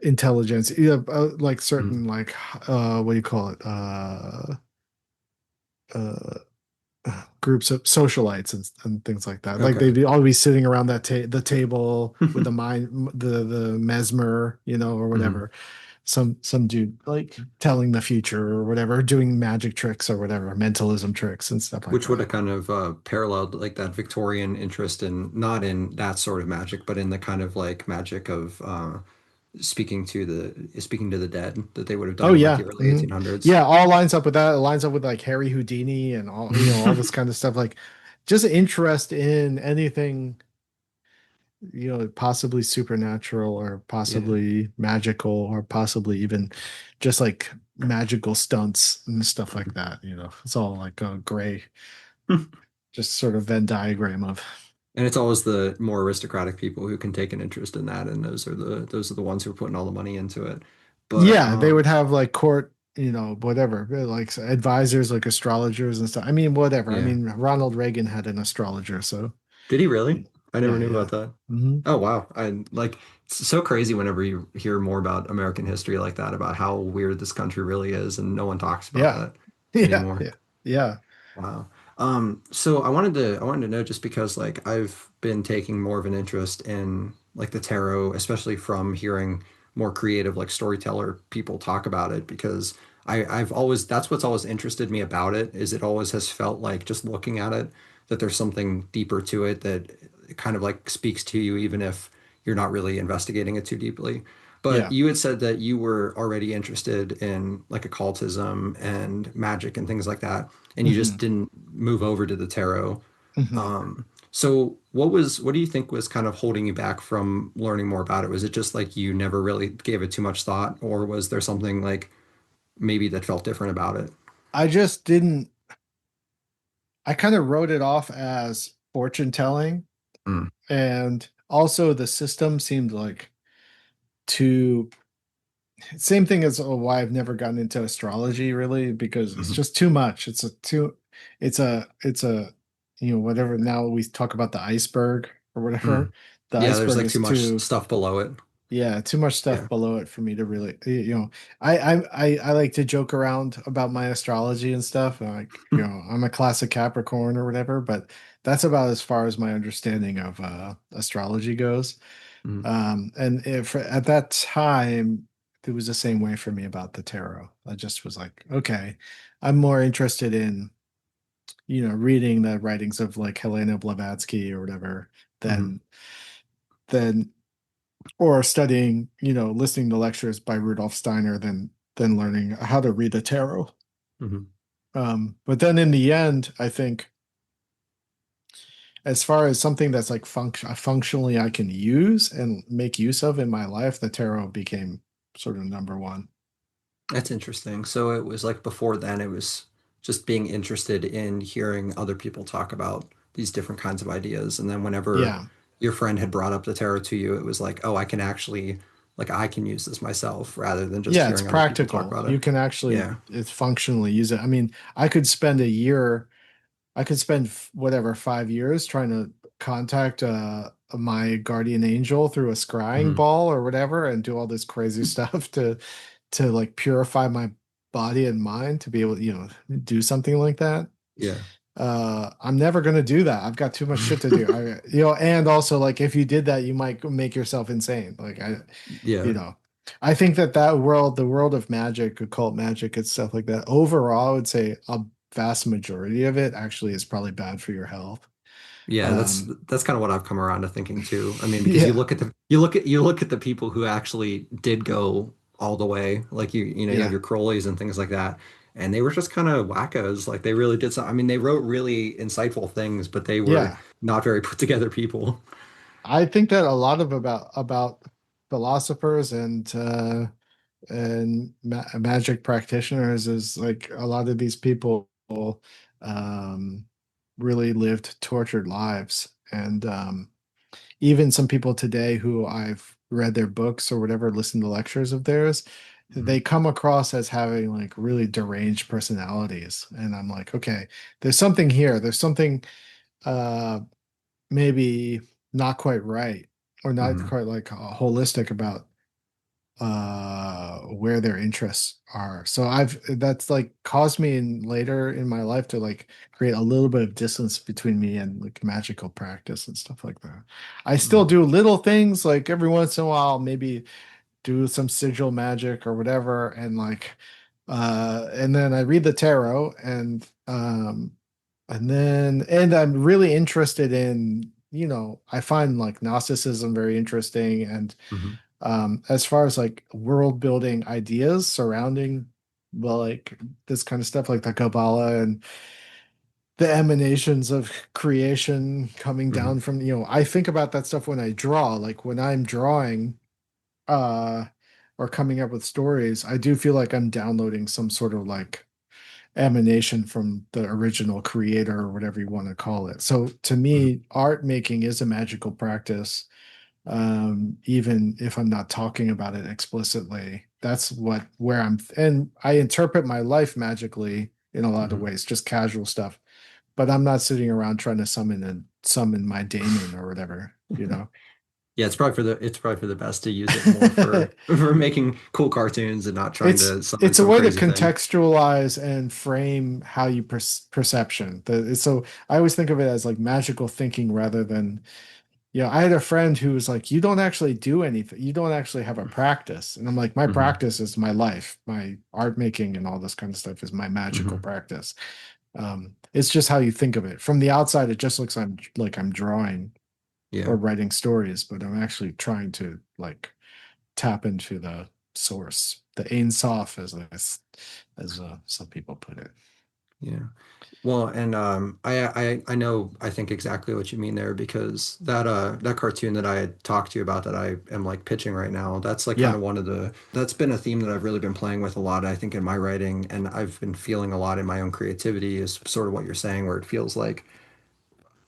intelligence, like Hmm. certain like what do you call it? Uh, groups of socialites and things like that. Like Okay. they'd be all be sitting around the table with the mesmer, or Mhm. whatever. Some dude like telling the future or whatever, doing magic tricks or whatever, mentalism tricks and stuff like Which would that. have kind of paralleled like that Victorian interest in not in that sort of magic, but in the kind of like magic of speaking to the dead that they would have Oh done in like yeah. the early Mhm. 1800s. Yeah, all lines up with that. It lines up with like Harry Houdini and all this kind of stuff. Like just interest in anything, possibly supernatural or Yeah. possibly magical or possibly even just like magical stunts and stuff like Mhm. that. It's all like a gray, just sort of Venn diagram of. And it's always the more aristocratic people who can take an interest in that, and those are the ones who are putting all the money into it. But Yeah, they would have like court, whatever, like advisors, like astrologers and stuff. I mean, whatever. I yeah. mean, Ronald Reagan had an astrologer, so Did he really? I never yeah, knew yeah. about that. Hmm. Oh wow. I like it's so crazy whenever you hear more about American history like that, about how weird this country really is, and no one talks about Yeah. that Yeah, anymore. yeah, yeah. Wow. So I wanted to know just because like I've been taking more of an interest in like the tarot, especially from hearing more creative like storyteller people talk about it because I've always that's what's always interested me about it is it always has felt like just looking at it that there's something deeper to it that kind of like speaks to you even if you're not really investigating it too deeply. But Yeah. you had said that you were already interested in like occultism and magic and things like that and you just Hmm. didn't move over to the tarot. Hmm. So what do you think was kind of holding you back from learning more about it? Was it just like you never really gave it too much thought, or was there something like maybe that felt different about it? I just didn't, I kind of wrote it off as fortune telling. Mm, And also the system seemed like too, same thing as why I've never gotten into astrology really, because it's mhm, just too much. It's a, whatever. Now we talk about the iceberg or mm. whatever. The Yeah, there's iceberg like is too much too, stuff below it. yeah, too much Yeah. stuff below it for me to really, I like to joke around about my astrology and stuff. And like, I'm a classic Capricorn or whatever, but that's about as far as my understanding of astrology goes. Mm, And if at that time, it was the same way for me about the tarot. I just was like, okay, I'm more interested in, reading the writings of like Helena Blavatsky or whatever mhm, than than or studying, listening to lectures by Rudolf Steiner than learning how to read a tarot. mhm. But then in the end, I think as far as something that's like functionally I can use and make use of in my life, the tarot became sort of number one. That's interesting. So it was like before then, it was just being interested in hearing other people talk about these different kinds of ideas. And then whenever Yeah. your friend had brought up the tarot to you, it was like, oh, I can use this myself rather than just Yeah, it's hearing other people talk practical. about it. You can actually Yeah. it's functionally use it. I mean, I could spend a year, I could spend whatever 5 years trying to contact my guardian angel through a scrying Hmm. ball or whatever and do all this crazy stuff to like purify my body and mind to be able to, do something like that. Yeah. I'm never going to do that. I've got too much shit to do. And also like if you did that, you might make yourself insane. Like you Yeah. know, I think that world, the world of magic, occult magic and stuff like that, overall, I would say a vast majority of it actually is probably bad for your health. Yeah, that's Um, that's kind of what I've come around to thinking too. I mean, because you yeah, look at the people who actually did go all the way, like you have yeah, your Crowleys and things like that, and they were just kind of wackos. Like they really did some. I mean, they wrote really insightful things, but they were yeah. not very put together people. I think that a lot of about philosophers and magic practitioners is like a lot of these people um, really lived tortured lives. And even some people today who I've read their books or whatever, listened to lectures of theirs, Mhm. they come across as having like really deranged personalities. And I'm like, okay, there's something here. There's something uh, maybe not quite right or not Mhm. quite like holistic where their interests are. So that's like caused me in later in my life to like create a little bit of distance between me and like magical practice and stuff like that. I still Mhm. do little things like every once in a while, maybe do some sigil magic or whatever, and then I read the tarot, and I'm really interested in, I find like Gnosticism very interesting, and Mhm. as far as like world building ideas surrounding, well, like this kind of stuff, like the Kabbalah and the emanations of creation coming Mhm. down from, I think about that stuff when I draw. Like when I'm drawing, uh, or coming up with stories, I do feel like I'm downloading some sort of like emanation from the original creator or whatever you want to call it. So to Mhm. me, art making is a magical practice, even if I'm not talking about it explicitly. That's where and I interpret my life magically in a lot of Mhm. ways, just casual stuff. But I'm not sitting around trying to summon my daemon or whatever, you know. Yeah, it's probably for the best to use it more for for making cool cartoons and not trying to summon It's a some way to crazy thing. contextualize and frame how you perception. So I always think of it as like magical thinking rather than, I had a friend who was like, you don't actually do anything. You don't actually have a practice. And I'm like, my Hmm. practice is my life. My art making and all this kind of stuff is my magical Hmm. practice. It's just how you think of it. From the outside, it just looks like I'm drawing Yeah. or writing stories, but I'm actually trying to like tap into the source, the Ein Sof, as some people put it. Yeah. Well, and I know I think exactly what you mean there because that cartoon that I had talked to you about that I am like pitching right now, that's like kind Yeah. of one of the that's been a theme that I've really been playing with a lot, I think, in my writing, and I've been feeling a lot in my own creativity is sort of what you're saying, where it feels like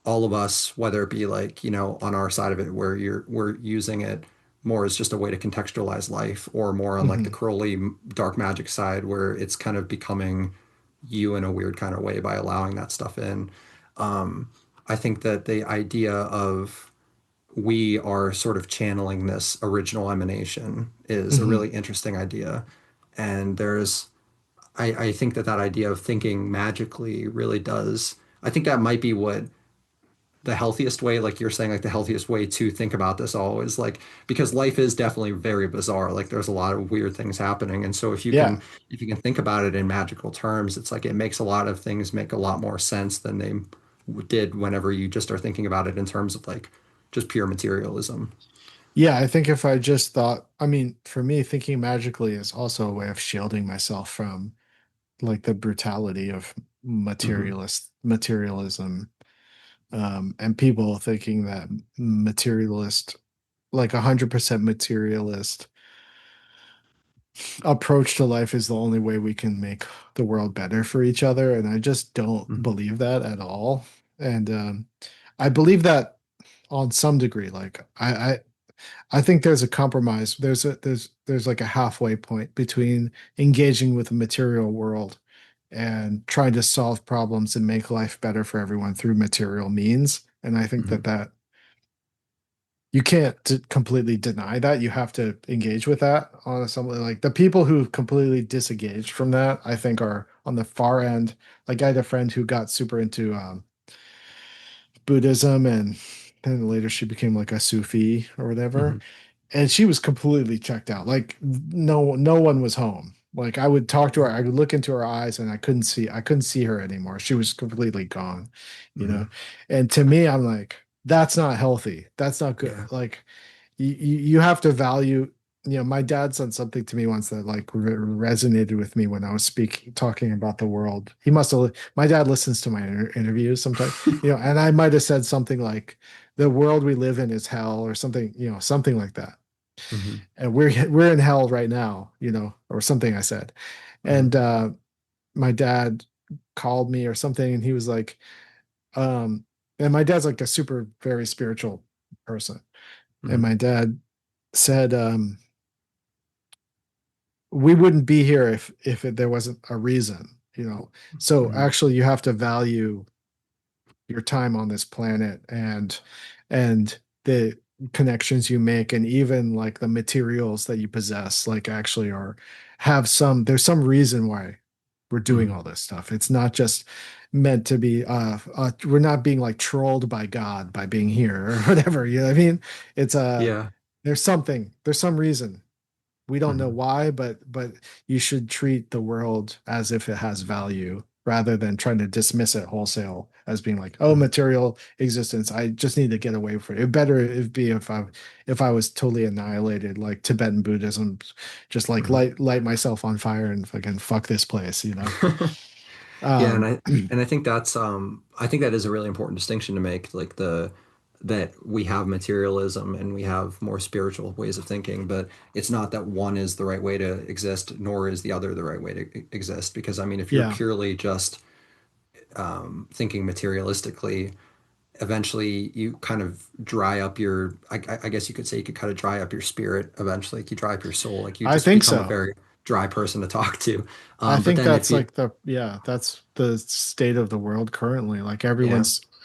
all of us, whether it be like, on our side of it, where we're using it more as just a way to contextualize life, or more on like the Hmm. Crowley dark magic side, where it's kind of becoming you in a weird kind of way by allowing that stuff in. Um, I think that the idea of we are sort of channeling this original emanation is a Hmm. really interesting idea. And I think that that idea of thinking magically really does, I think that might be what the healthiest way, like you're saying, like the healthiest way to think about this all is like, because life is definitely very bizarre. Like there's a lot of weird things happening. And so Yeah. if you can think about it in magical terms, it's like it makes a lot of things make a lot more sense than they did whenever you just are thinking about it in terms of like just pure materialism. Yeah, I think if I just thought, I mean, for me, thinking magically is also a way of shielding myself from like the brutality of Hmm. materialism, and people thinking that materialist, like 100% materialist approach to life is the only way we can make the world better for each other. And I just don't Hmm. believe that at all. And I believe that on some degree. Like I think there's a compromise. There's like a halfway point between engaging with the material world and trying to solve problems and make life better for everyone through material means. And I think Hmm. that you can't completely deny that. You have to engage with that on something like the people who completely disengaged from that, I think are on the far end. Like I had a friend who got super into Buddhism, and then later she became like a Sufi or whatever, Hmm. and she was completely checked out. Like no one was home. Like I would talk to her, I would look into her eyes, and I couldn't see her anymore. She was completely gone, you know. Hmm. And to me, I'm like, that's not healthy. That's not good. Yeah. Like you have to value. My dad said something to me once that like resonated with me when I was speaking, talking about the world. He must have. My dad listens to my interviews sometimes, and I might have said something like, "The world we live in is hell," or something, something like that. Hmm. And we're in hell right now, or something I said. And Hmm. my dad called me or something, and he was like, um, and my dad's like a super very spiritual person, and Hmm. my dad said, we wouldn't be here if there wasn't a reason, so Hmm. actually you have to value your time on this planet, and the connections you make, and even like the materials that you possess, like actually are there's some reason why we're doing Mhm. all this stuff. It's not just meant to be we're not being like trolled by God by being here or whatever. You know what I mean? It's Yeah. there's some reason. We don't know Mhm. why, but you should treat the world as if it has value rather than trying to dismiss it wholesale as being like, oh, Mhm. material existence. I just need to get away from it. It better it'd be if I was totally annihilated, like Tibetan Buddhism, just like Mhm. light myself on fire and fucking fuck this place, you know? Yeah, Um, and I think that's I think that is a really important distinction to make, like the that we have materialism and we have more spiritual ways of thinking, but it's not that one is the right way to exist, nor is the other the right way to exist. Because I mean, if you're yeah. purely just thinking materialistically, eventually you kind of dry up your, I guess you could say you could kind of dry up your spirit eventually. Like you dry up your soul, like you I just think become a so. very dry person to talk to. I But think then if that's you, like that's the state of the world currently. Like yeah.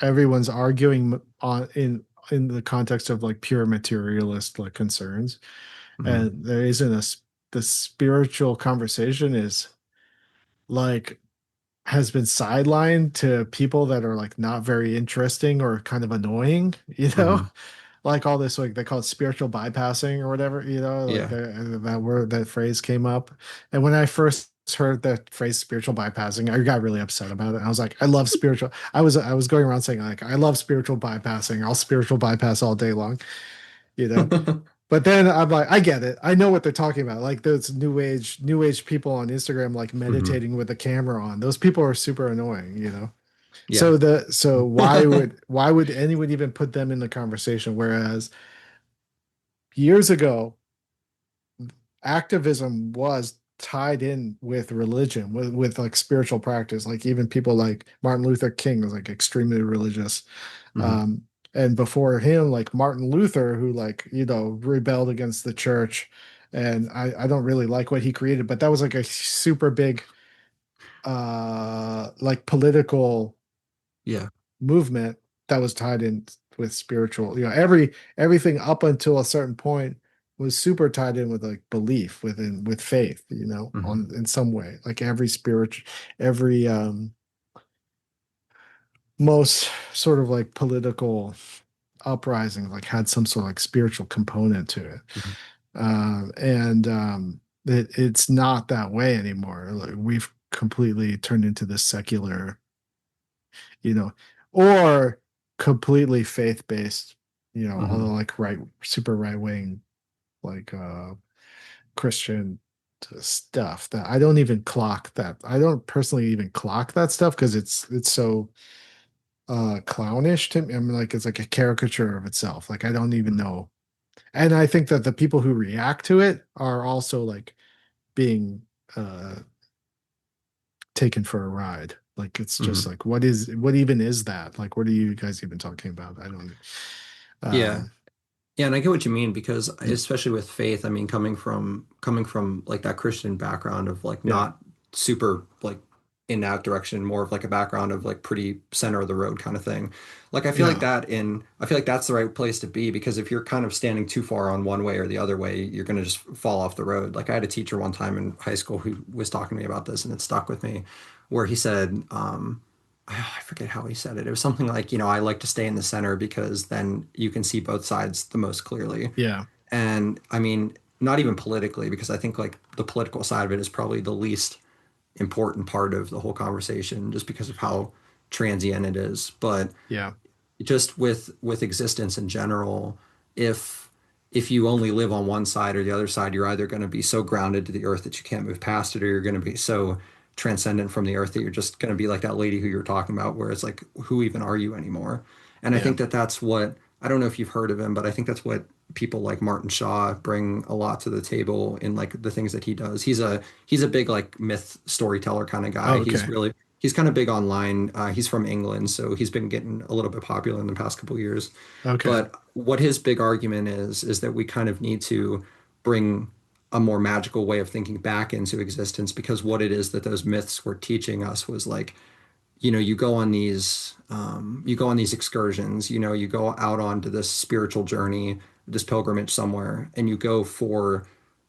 everyone's arguing on in the context of like pure materialist like concerns, Mhm. and there isn't the spiritual conversation is like has been sidelined to people that are like not very interesting or kind of annoying, you know? Mhm. Like all this, like they call it spiritual bypassing or whatever, you know, like Yeah. that word, that phrase came up. And when I first heard that phrase spiritual bypassing, I got really upset about it. I was like, I love spiritual. I was going around saying like, I love spiritual bypassing. I'll spiritual bypass all day long, you know? But then I'm like, I get it. I know what they're talking about. Like those new age people on Instagram, like Mhm. meditating with the camera on. Those people are super annoying, you know? Yeah. So why would anyone even put them in the conversation? Whereas years ago, activism was tied in with religion, with like spiritual practice. Like even people like Martin Luther King was like extremely religious. Mhm. Um, and before him, like Martin Luther, who like, you know, rebelled against the church. And I don't really like what he created, but that was like a super big like political Yeah. movement that was tied in with spiritual, you know, everything up until a certain point was super tied in with like belief within with faith, you know, Mhm. on in some way. Like every most sort of like political uprising like had some sort of like spiritual component to it. Mhm. And it's not that way anymore. Like we've completely turned into this secular, you know, or completely faith-based, you know, although Mhm. like super right wing, like Christian stuff that I don't even clock that. I don't personally even clock that stuff because it's so clownish to me. I mean, like it's like a caricature of itself. Like I don't even Mhm. know. And I think that the people who react to it are also like being uh taken for a ride. Like it's just Mhm. like what even is that? Like what are you guys even talking about? I don't Yeah. um Yeah, and I get what you mean because especially with faith, I mean coming from like that Christian background of like yeah. not super like in that direction, more of like a background of like pretty center of the road kind of thing. Like Yeah. I feel like that's the right place to be because if you're kind of standing too far on one way or the other way, you're gonna just fall off the road. Like I had a teacher one time in high school who was talking to me about this and it stuck with me, where he said, I forget how he said it. It was something like, you know, I like to stay in the center because then you can see both sides the most clearly. Yeah. And I mean, not even politically, because I think like the political side of it is probably the least important part of the whole conversation just because of how transient it is. But Yeah. just with existence in general, if if you only live on one side or the other side, you're either going to be so grounded to the earth that you can't move past it, or you're going to be so transcendent from the earth that you're just going to be like that lady who you were talking about, where it's like, who even are you anymore? And I Yeah. think that that's what I don't know if you've heard of him, but I think that's what people like Martin Shaw bring a lot to the table in like the things that he does. He's a big like myth storyteller kind of guy. Oh, okay. He's kind of big online. He's from England, so he's been getting a little bit popular in the past couple of years. Okay. But what his big argument is that we kind of need to bring a more magical way of thinking back into existence because what it is that those myths were teaching us was like, you know, you go on these you go on these excursions, you go out onto this spiritual journey, this pilgrimage somewhere, and you go for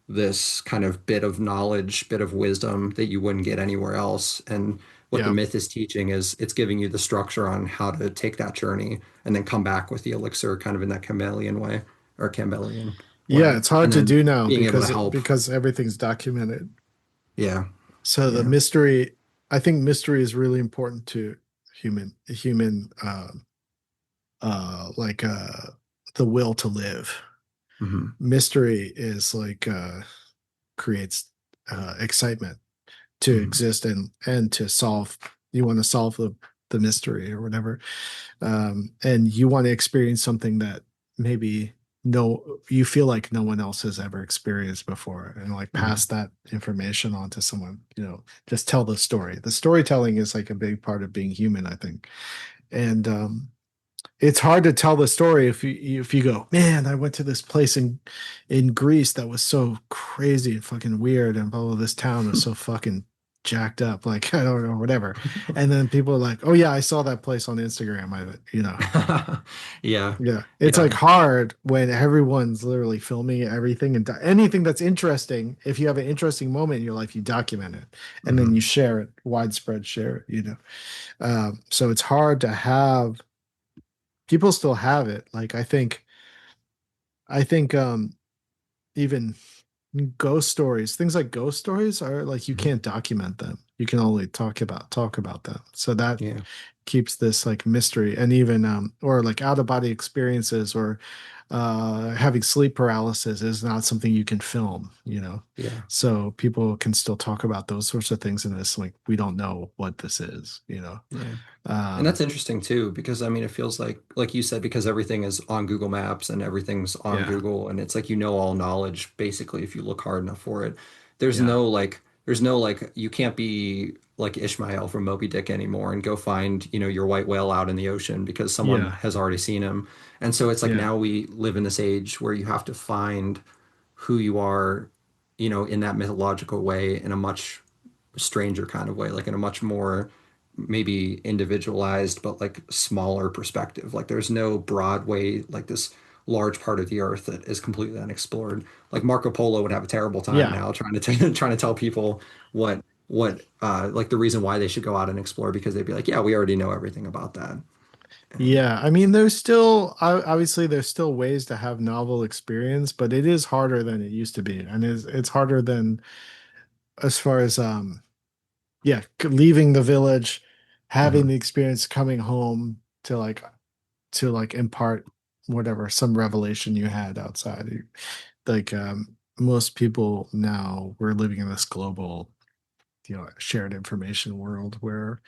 this kind of bit of knowledge, bit of wisdom that you wouldn't get anywhere else. And what the Yeah. myth is teaching is it's giving you the structure on how to take that journey and then come back with the elixir kind of in that chameleon way or chameleon Yeah, way. it's hard And to then do now being able to because help. everything's documented. Yeah. So the Yeah. mystery, I think mystery is really important to human like the will to live. Hmm. Mystery is like creates excitement to Hmm. exist and to solve. You want to solve the mystery or whatever, and you want to experience something that maybe no you feel like no one else has ever experienced before, and like Hmm. pass that information on to someone. Just tell the story. The storytelling is like a big part of being human, I think. And it's hard to tell the story if you go, man, I went to this place in Greece that was so crazy and fucking weird, and blah, blah, this town was so fucking jacked up, like I don't know, whatever. And then people are like, oh yeah, I saw that place on Instagram. Yeah. Yeah, it's like Yeah. hard when everyone's literally filming everything and anything that's interesting. If you have an interesting moment in your life, you document it and then you Hmm. share it, widespread share it. So it's hard to have people still have it. Like I think even ghost stories, things like ghost stories are like you Hmm. can't document them. You can only talk about them. So that Yeah. keeps this like mystery. And even or like out of body experiences or having sleep paralysis is not something you can film. Yeah. So people can still talk about those sorts of things, and it's like we don't know what this is. Yeah. And Um that's interesting too, because I mean, it feels like you said, because everything is on Google Maps and everything's on yeah, Google, and it's like all knowledge basically if you look hard enough for it. yeah, There's no like, you can't be like Ishmael from Moby Dick anymore and go find, your white whale out in the ocean because someone yeah, has already seen him. And so it's like yeah, now we live in this age where you have to find who you are, in that mythological way in a much stranger kind of way, like in a much more maybe individualized, but like smaller perspective. Like there's no broad way, like this large part of the earth that is completely unexplored. Like Marco Polo would have a terrible time yeah. now trying to trying to tell people what like the reason why they should go out and explore, because they'd be like, yeah, we already know everything about that. And Yeah, I mean, there's still obviously there's still ways to have novel experience, but it is harder than it used to be, and it's harder than as far as yeah, leaving the village, having mhm, the experience, coming home to like impart whatever some revelation you had outside. Like most people now, we're living in this global, shared information world where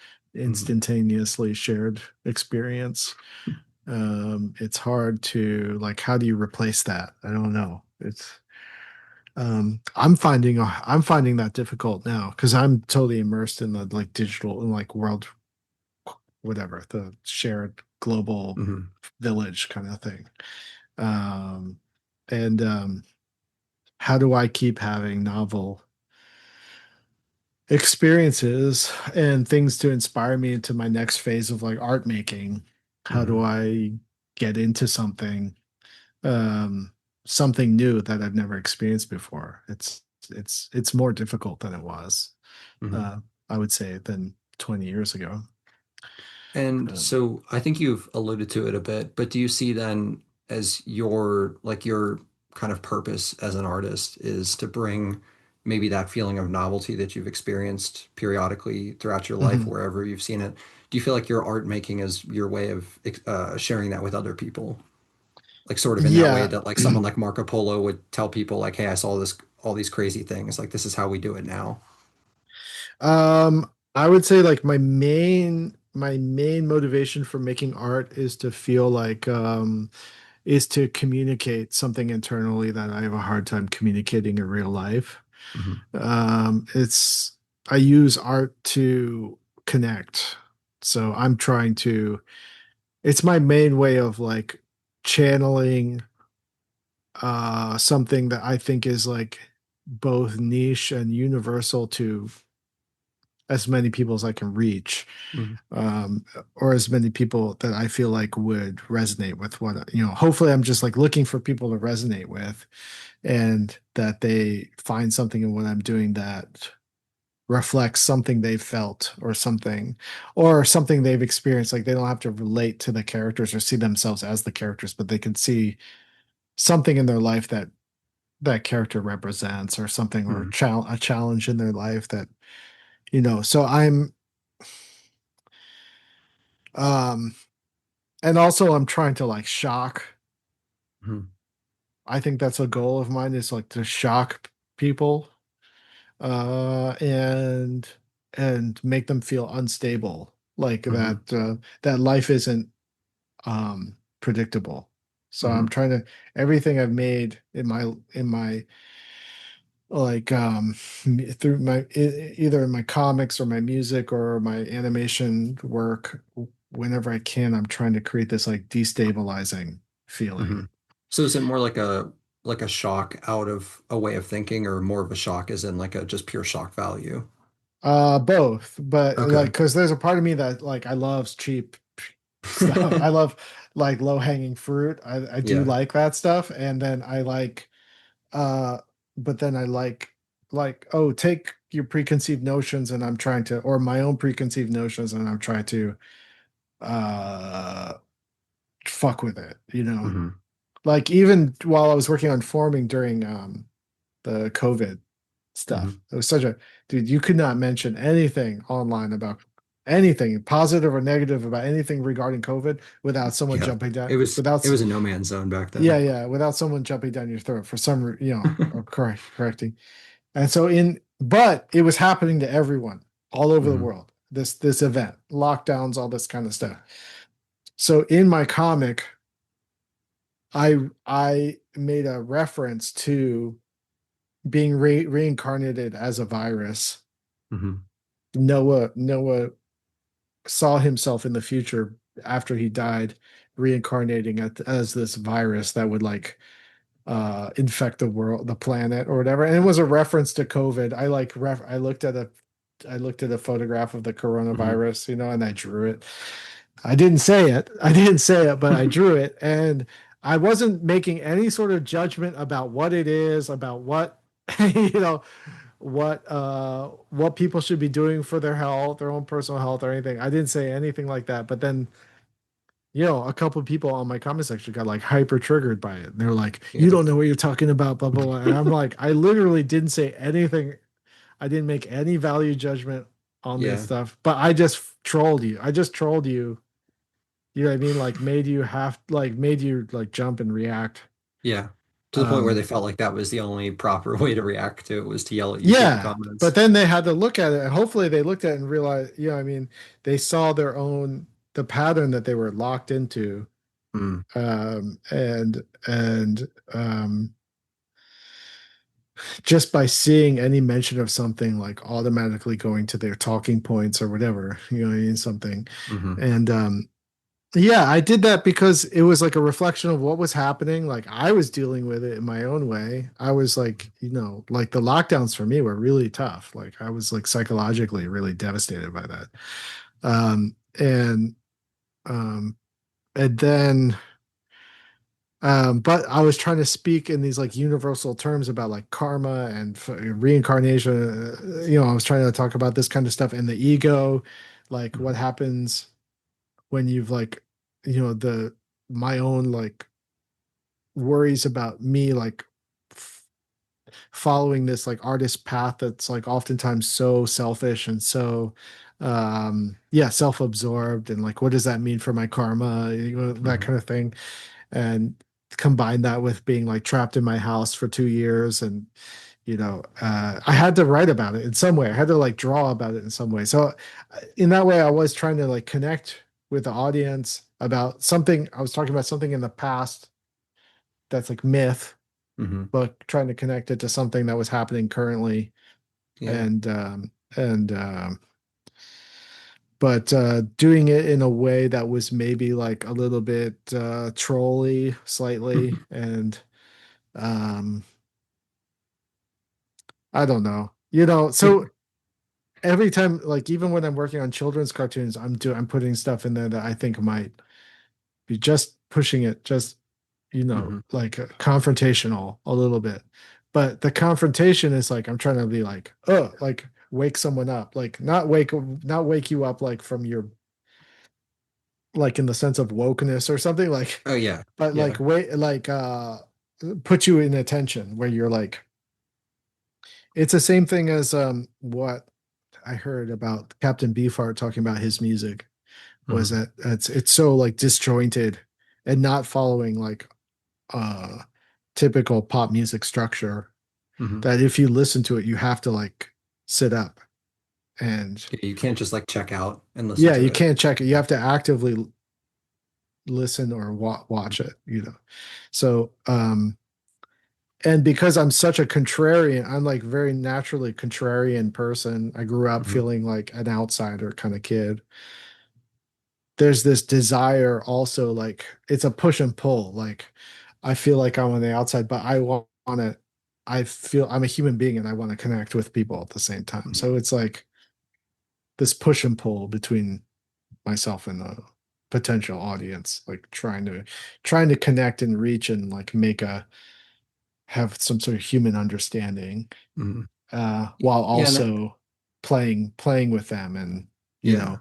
mhm, instantaneously shared experience. It's hard to like how do you replace that? I don't know. It's I'm finding that difficult now because I'm totally immersed in the like digital and like world whatever the shared global mhm, village kind of thing. um and how do I keep having novel experiences and things to inspire me into my next phase of like art making? How do mhm, I get into um something new that I've never experienced before? It's more difficult than it was, mhm. uh I would say, than 20 years ago. And um, so I think you've alluded to it a bit, but do you see then as your kind of purpose as an artist is to bring maybe that feeling of novelty that you've experienced periodically throughout your life, mhm. wherever you've seen it? Do you feel like your art making is your way of sharing that with other people? Like sort of in that way Yeah. that like someone like Marco Polo would tell people like, hey, I saw all these crazy things. Like this is how we do it now. I would say like my main motivation for making art is to feel like is to communicate something internally that I have a hard time communicating in real life. Hmm. It's I use art to connect. So I'm trying to it's my main way of like channeling something that I think is like both niche and universal to as many people as I can reach, Mhm. um, or as many people that I feel like would resonate with what, hopefully I'm just like looking for people to resonate with, and that they find something in what I'm doing that reflects something they've felt, or something they've experienced. Like they don't have to relate to the characters or see themselves as the characters, but they can see something in their life that that character represents, or something, or Mhm. a challenge in their life that, so um and also I'm trying to like shock. Mhm. I think that's a goal of mine, is like to shock people, and make them feel unstable, like Mhm. that life isn't predictable. So I'm Mhm. trying to, everything I've made in my like through either in my comics or my music or my animation work, whenever I can, I'm trying to create this like destabilizing feeling. Mhm. So is it more like a shock out of a way of thinking, or more of a shock as in like a just pure shock value? Both, but like, Okay. because there's a part of me that like I love cheap stuff. I love like low hanging fruit. I do Yeah. like that stuff, and then I like, uh, but then I like, oh, take your preconceived notions, and I'm trying to, or my own preconceived notions, and I'm trying to uh fuck with it. Hmm. Like even while I was working on forming during the COVID stuff. Hmm. It was such a dude, you could not mention anything online about anything, positive or negative, about anything regarding COVID without someone Yeah. jumping down, It was a no man's zone back yeah, then. yeah, without someone jumping down your throat for some, or correcting. And so but it was happening to everyone all over the Hmm. world. This event, lockdowns, all this kind of stuff. So in my comic, I made a reference to being reincarnated as a virus. Hmm. Noah saw himself in the future after he died, reincarnating as this virus that would like infect the world, the planet, or whatever. And it was a reference to COVID. I looked at a photograph of the Hmm. coronavirus, and I drew it. I didn't say it, but I drew it. And I wasn't making any sort of judgment about what it is, about what you know what people should be doing for their health, their own personal health, or anything. I didn't say anything like that. But then, a couple of people on my comment section got like hyper triggered by it. And they're like, "You Yeah. don't know what you're talking about, blah blah blah." And I'm like, I literally didn't say anything. I didn't make any value judgment on this Yeah. stuff. But I just trolled you. I just trolled you. You know what I mean? Like made you like jump and react. Yeah. To the point where they Um, felt like that was the only proper way to react to it, was to yell at you through the Yeah, but comments. then they had to look at it, and hopefully they looked at it and realized, they saw the pattern that they were locked into, Mm. and just by seeing any mention of something, like automatically going to their talking points or whatever, what I mean, something, Hmm. and yeah, I did that because it was like a reflection of what was happening. Like I was dealing with it in my own way. I was like, like the lockdowns for me were really tough. Like I was like psychologically really devastated by that. Um, and um, and then but I was trying to speak in these like universal terms about like karma and reincarnation. I was trying to talk about this kind of stuff and the ego, like what happens when you've like, the my own like worries about me like following this like artist path that's like oftentimes so selfish and so yeah, self-absorbed, and like what does that mean for my karma, that Hmm. kind of thing. And combine that with being like trapped in my house for 2 years, and I had to write about it in some way. I had to like draw about it in some way. So in that way I was trying to like connect with the audience about something. I was talking about something in the past that's like myth, Hmm. but trying to connect it to something that was happening currently. Yeah. And but doing it in a way that was maybe like a little bit trolly slightly, and um I don't know. Yeah. So every time, like even when I'm working on children's cartoons, I'm putting stuff in there that I think might be just pushing it, just Hmm. like confrontational a little bit. But the confrontation is like I'm trying to be like, oh, like wake someone up, like not wake you up like from your like in the sense of wokeness or something like, Oh yeah, but like yeah. wait, like put you in attention where you're like, it's the same thing as what I heard about Captain Beefheart talking about his music was Hmm. that it's so like disjointed and not following like uh typical pop music structure Hmm. that if you listen to it you have to like sit up and Yeah, you can't just like check out and listen yeah, to you it. can't check it, you have to actively listen or watch it, so and because I'm such a contrarian, I'm like very naturally contrarian person. I grew up Hmm. feeling like an outsider kind of kid. There's this desire also, like it's a push and pull. Like I feel like I'm on the outside, but I want to, I feel I'm a human being and I want to connect with people at the same time. Hmm. So it's like this push and pull between myself and the potential audience, like trying to connect and reach and like make a have some sort of human understanding Hmm. while Yeah, also playing with them and you yeah. know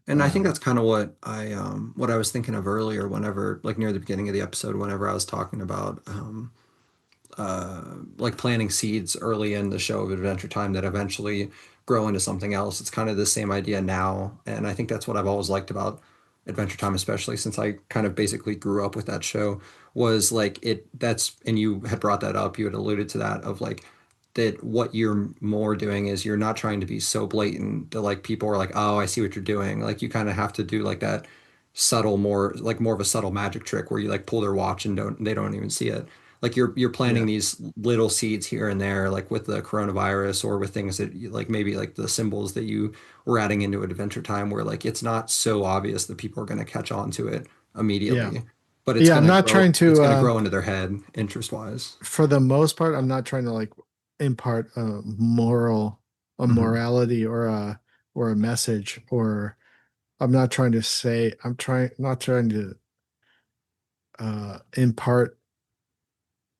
And I think um that's kind of what I was thinking of earlier whenever like near the beginning of the episode whenever I was talking about like planting seeds early in the show of Adventure Time that eventually grow into something else. It's kind of the same idea now. And I think that's what I've always liked about Adventure Time, especially since I kind of basically grew up with that show, was like and you had brought that up, you had alluded to that of like, that what you're more doing is you're not trying to be so blatant that like people are like, oh, I see what you're doing. Like you kind of have to do like that subtle, more of a subtle magic trick where you like pull their watch and they don't even see it, like you're planting yeah, these little seeds here and there, like with the coronavirus or with things that like maybe like the symbols that you were adding into Adventure Time, where like it's not so obvious that people are going to catch on to it yeah, immediately, but yeah, I'm not trying it's to going to grow into their head interest wise. for the most part, I'm not trying to like impart a Hmm. morality or a message, or I'm not trying to say, I'm trying not trying to impart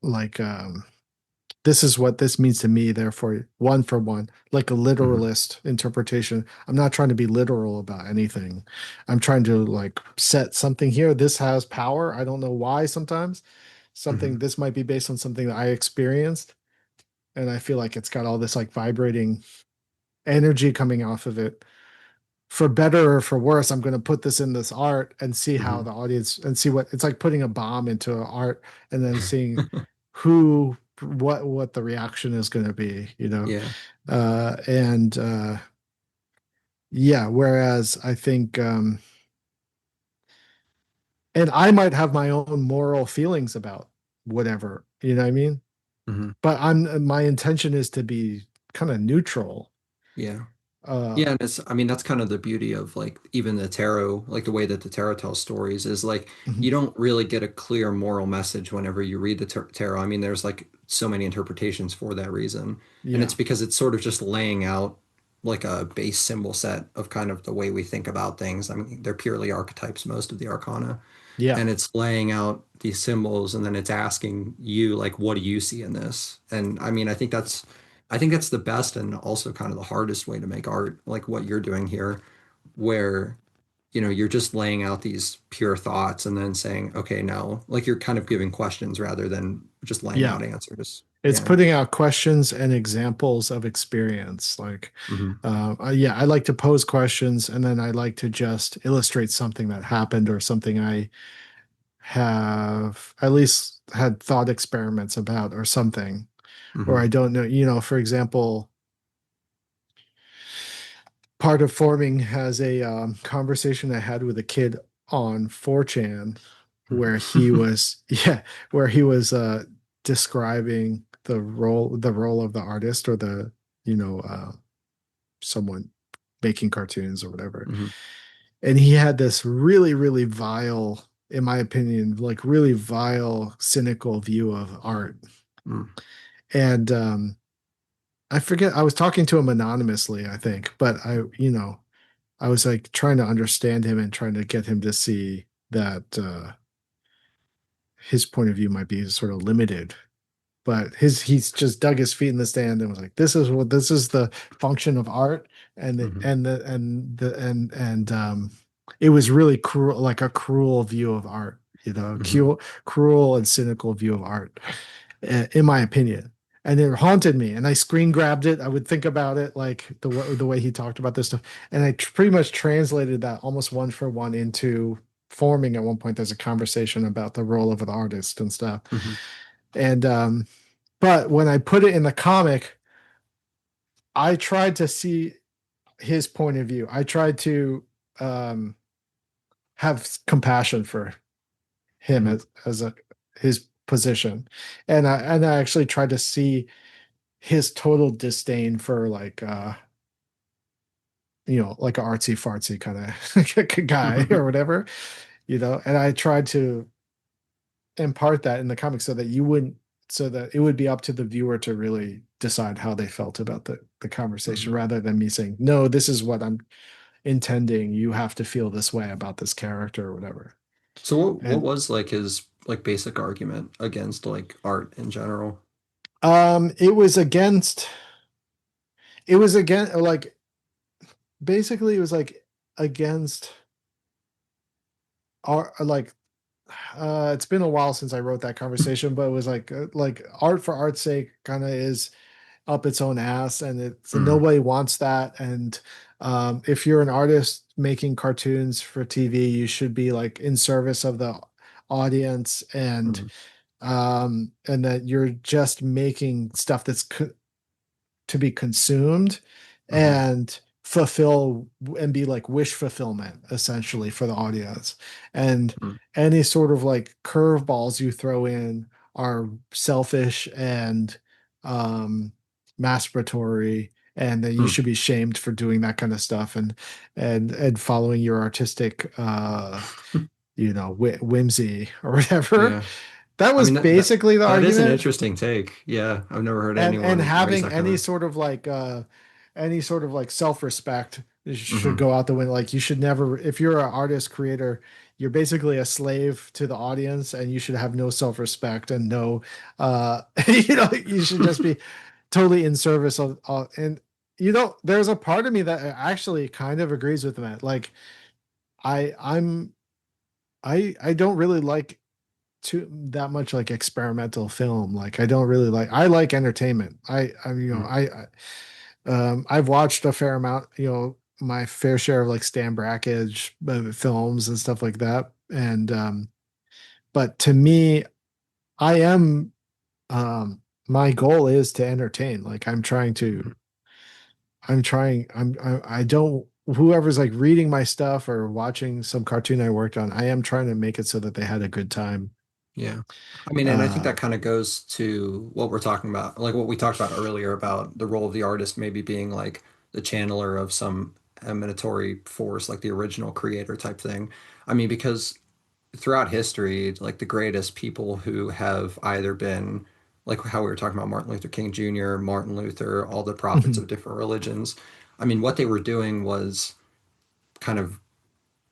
like this is what this means to me, therefore one for one, like a Hmm. literalist interpretation. I'm not trying to be literal about anything. I'm trying to like set something here. This has power. I don't know why sometimes. Hmm. This might be based on something that I experienced. And I feel like it's got all this like vibrating energy coming off of it. For better or for worse, I'm going to put this in this art and see how Hmm. the audience and see what it's like putting a bomb into art and then seeing who what the reaction is going to be, Yeah. and yeah, whereas I think and I might have my own moral feelings about whatever, you know what I mean, Hmm. but I'm my intention is to be kind of neutral. Yeah. uh Yeah, and I mean, that's kind of the beauty of like even the tarot, like the way that the tarot tells stories is like mhm, you don't really get a clear moral message whenever you read the tarot. I mean, there's like so many interpretations for that reason. And it's yeah, because it's sort of just laying out like a base symbol set of kind of the way we think about things. I mean, they're purely archetypes, most of the arcana, yeah, and it's laying out these symbols and then it's asking you like what do you see in this, and I mean I think that's the best and also kind of the hardest way to make art, like what you're doing here, where you're just laying out these pure thoughts and then saying okay, now like you're kind of giving questions rather than just laying yeah, out answers. it's Yeah. putting out questions and examples of experience, like Hmm. yeah, I like to pose questions and then I like to just illustrate something that happened or something I have at least had thought experiments about or something, or I Hmm. don't know, for example, part of forming has a conversation I had with a kid on 4chan where he was yeah, where he was describing the role of the artist or the someone making cartoons or whatever. Hmm. And he had this really, really vile, in my opinion, like really vile, cynical view of art. Hmm. And I forget. I was talking to him anonymously, I think, but I was like trying to understand him and trying to get him to see that his point of view might be sort of limited. But he's just dug his feet in the sand and was like, this is the function of art, Hmm. and it was really cruel, like a cruel view of art, Hmm. cruel and cynical view of art, in my opinion. And it haunted me, and I screen grabbed it. I would think about it like the way he talked about this stuff, and I pretty much translated that almost one for one into forming at one point. There's a conversation about the role of an artist and stuff, Hmm. and but when I put it in the comic, I tried to see his point of view. I tried to um, have compassion for him Hmm. as a his position, and I actually tried to see his total disdain for like like an artsy fartsy kind of guy or whatever, and I tried to impart that in the comic so that you wouldn't so that it would be up to the viewer to really decide how they felt about the conversation Hmm. rather than me saying, no, this is what I'm intending, you have to feel this way about this character or whatever. So what And was like his like basic argument against like art in general? it was against it was again like basically it was like against art, like it's been a while since I wrote that conversation, but it was like art for art's sake kind of is up its own ass, and Mm. nobody wants that. And if you're an artist making cartoons for TV, you should be like in service of the audience, Hmm. and that you're just making stuff that's to be consumed Hmm. and fulfill and be like wish fulfillment essentially for the audience. And Hmm. any sort of like curveballs you throw in are selfish and um masturbatory, and that you Hmm. should be shamed for doing that kind of stuff, and following your artistic whimsy or whatever. Yeah. That I was mean basically the that is an argument. interesting take. Yeah, I've never heard And anyone raise having that kind of. any sort of like self-respect should Hmm. go out the window. Like, you should never, if you're an artist creator, you're basically a slave to the audience, and you should have no self-respect and no you should just be totally in service of and there's a part of me that actually kind of agrees with that. Like, I I'm I don't really like too that much like experimental film. Like, I like entertainment. I I've watched a fair amount, my fair share of like Stan Brakhage films and stuff like that. And but to me, I am my goal is to entertain. Like, I don't whoever's like reading my stuff or watching some cartoon I worked on, I am trying to make it so that they had a good time. Yeah. I mean, and I think Uh that kind of goes to what we're talking about, like what we talked about earlier about the role of the artist maybe being like the channeler of some emanatory force, like the original creator type thing. I mean, because throughout history, like the greatest people who have either been, like how we were talking about Martin Luther King Jr., Martin Luther, all the prophets mhm. of different religions. I mean, what they were doing was kind of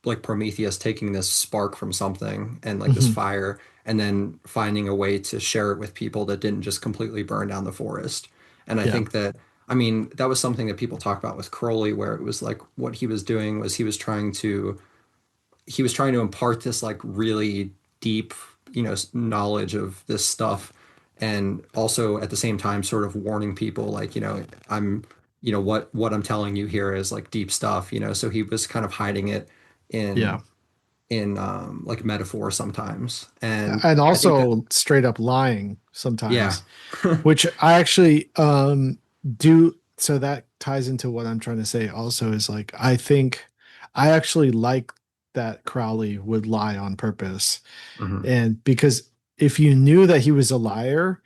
like Prometheus taking this spark from something and like this Mhm. fire and then finding a way to share it with people that didn't just completely burn down the forest. And I Yeah. think that, I mean, that was something that people talk about with Crowley, where it was like what he was doing was he was trying to impart this like really deep, knowledge of this stuff, and also at the same time sort of warning people like, I'm, what I'm telling you here is like deep stuff, so he was kind of hiding it Yeah. in like metaphor sometimes. And And I think that also straight up lying yeah. sometimes, which I actually do. So that ties into what I'm trying to say also, is like, I think I actually like that Crowley would lie on purpose. Hmm. And because if you knew that he was a liar,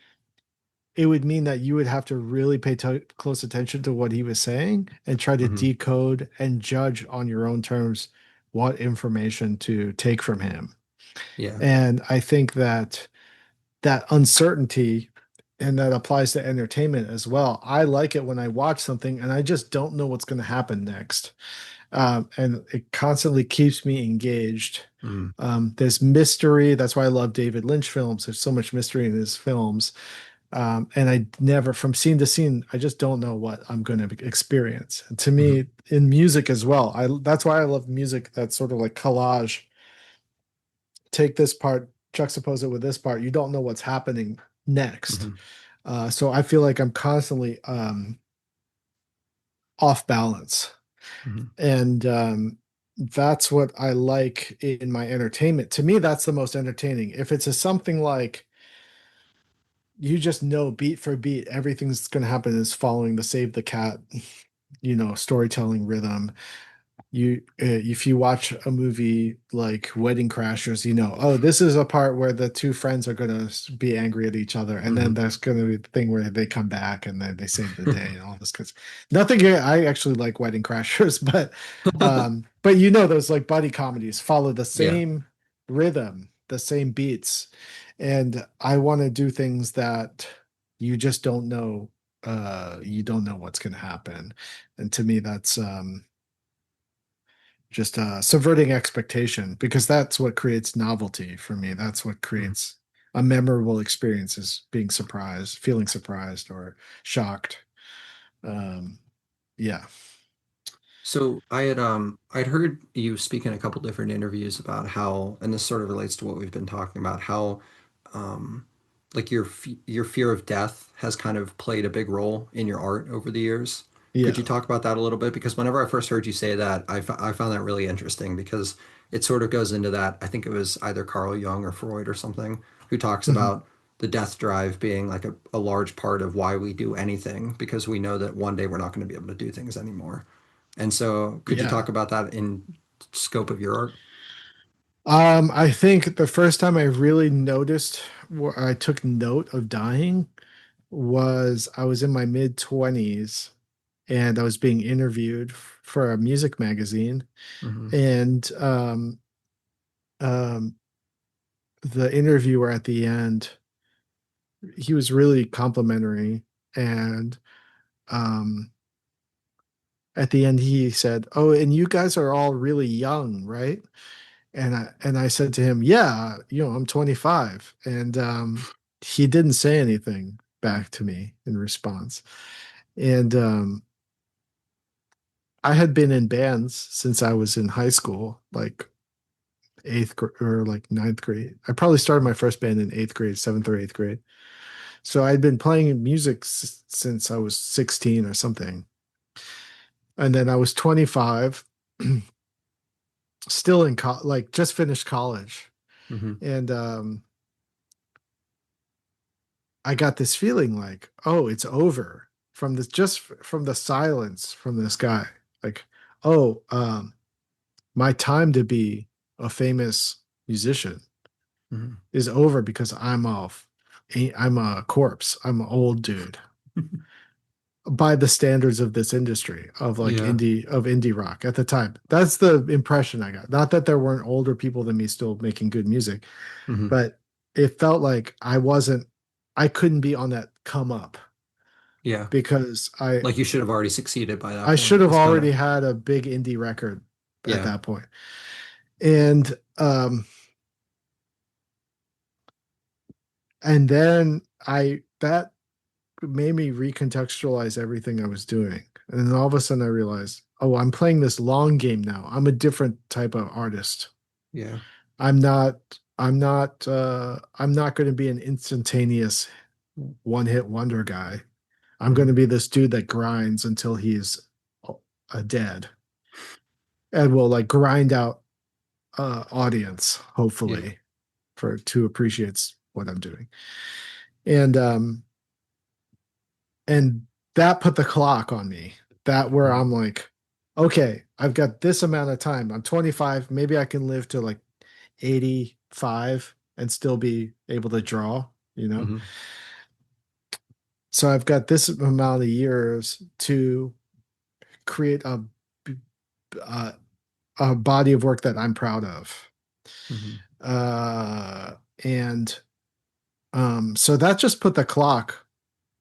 it would mean that you would have to really pay close attention to what he was saying and try to Hmm. decode and judge on your own terms what information to take from him. Yeah. And I think that uncertainty and that applies to entertainment as well. I like it when I watch something and I just don't know what's going to happen next. And it constantly keeps me engaged. Mm, There's mystery. That's why I love David Lynch films. There's so much mystery in his films. And I never, from scene to scene, I just don't know what I'm going to experience. And to mhm, me, in music as well, that's why I love music that's sort of like collage. Take this part, juxtapose it with this part. You don't know what's happening next. mhm, So I feel like I'm constantly off balance. mhm, And that's what I like in my entertainment. To me, that's the most entertaining. If it's something like you just know beat for beat, everything's going to happen is following the save the cat, storytelling rhythm. If you watch a movie like Wedding Crashers, oh, this is a part where the two friends are going to be angry at each other, and then mhm. there's going to be the thing where they come back and then they save the day and all this. Because nothing, I actually like Wedding Crashers, but those like buddy comedies follow the Yeah. same rhythm, the same beats, and I want to do things that you just don't know. You don't know what's going to happen, and to me, that's just subverting expectation, because that's what creates novelty for me. That's what Mhm. creates a memorable experience, is being surprised, feeling surprised or shocked. Um, yeah. So I'd heard you speak in a couple different interviews about how, and this sort of relates to what we've been talking about, how um like your fear of death has kind of played a big role in your art over the years. Could you Yeah. talk about that a little bit? Because whenever I first heard you say that, I found that really interesting because it sort of goes into that. I think it was either Carl Jung or Freud or something who talks Mhm. about the death drive being like a large part of why we do anything because we know that one day we're not going to be able to do things anymore. And so, could you Yeah. talk about that in scope of your art? I think the first time I really noticed, where I took note of dying, was I was in my mid 20s and I was being interviewed for a music magazine. Hmm. And um, the interviewer at the end, he was really complimentary. And um, at the end, he said, "Oh, and you guys are all really young, right?" And I said to him, "Yeah, I'm 25." And he didn't say anything back to me in response. And I had been in bands since I was in high school, like or like ninth grade. I probably started my first band in eighth grade, seventh or eighth grade. So I'd been playing music since I was 16 or something. And then I was 25, still like just finished college. Hmm. And I got this feeling like, oh, it's over, from this, just from the silence from this guy. Like, oh, my time to be a famous musician Hmm. is over because I'm a corpse. I'm an old dude by the standards of this industry of like Yeah. indie rock at the time. That's the impression I got. Not that there weren't older people than me still making good music, Hmm. but it felt like I couldn't be on that come up, Yeah. because Like you should have already succeeded by that I should point. have Is kind of, already had a big indie record at yeah. that point. And then I that made me recontextualize everything I was doing. And then all of a sudden I realized, oh, I'm playing this long game now. I'm a different type of artist. Yeah. I'm not going to be an instantaneous one-hit wonder guy. I'm going Hmm. to be this dude that grinds until he's dead, and will like grind out audience, Yeah. hopefully, for to appreciates what I'm doing. And um and that put the clock on me, that where Hmm. I'm like, okay, I've got this amount of time. I'm 25, maybe I can live to like 85 and still be able to draw. Hmm. So I've got this amount of years to create a, a body of work that I'm proud of. Hmm. Uh, and so that just put the clock.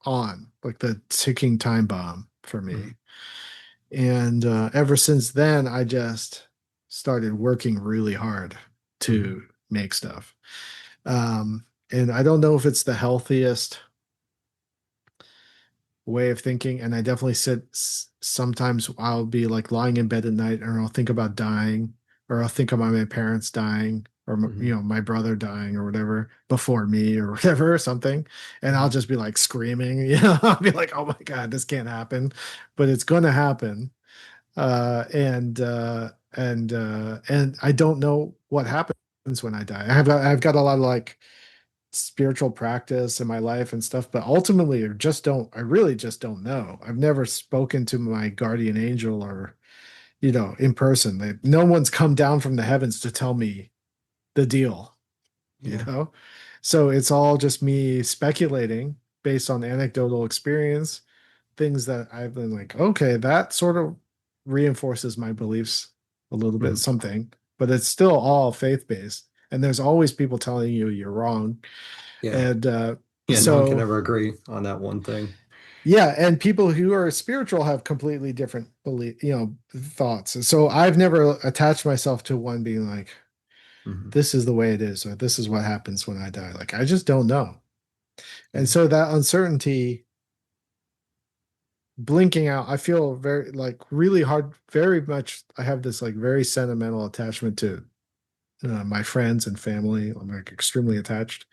on, like the ticking time bomb for Mhm. me. And ever since then, I just started working really hard Mhm. to make stuff. And I don't know if it's the healthiest way of thinking. And I definitely sit sometimes I'll be like lying in bed at night and I'll think about dying, or I'll think about my parents dying, or Mhm. my brother dying or whatever before me or whatever, or something. And I'll Mhm. just be like screaming, I'll be like, oh my God, this can't happen, but it's going to happen. And I don't know what happens when I die. I've got a lot of like spiritual practice in my life and stuff, but ultimately I really just don't know. I've never spoken to my guardian angel, or in person. No one's come down from the heavens to tell me the deal, you Yeah. know? So it's all just me speculating based on anecdotal experience, things that I've been like, okay, that sort of reinforces my beliefs a little bit, Mhm. something, but it's still all faith based. And there's always people telling you you're wrong. Yeah. And Yeah. No one can so, ever agree on that one thing. yeah, and people who are spiritual have completely different belief, thoughts. And so I've never attached myself to one being like, Mhm. this is the way it is, or this is what happens when I die. Like, I just don't know. And Yeah. so that uncertainty blinking out, I feel very like really hard, very much. I have this like very sentimental attachment to my friends and family. I'm like extremely attached.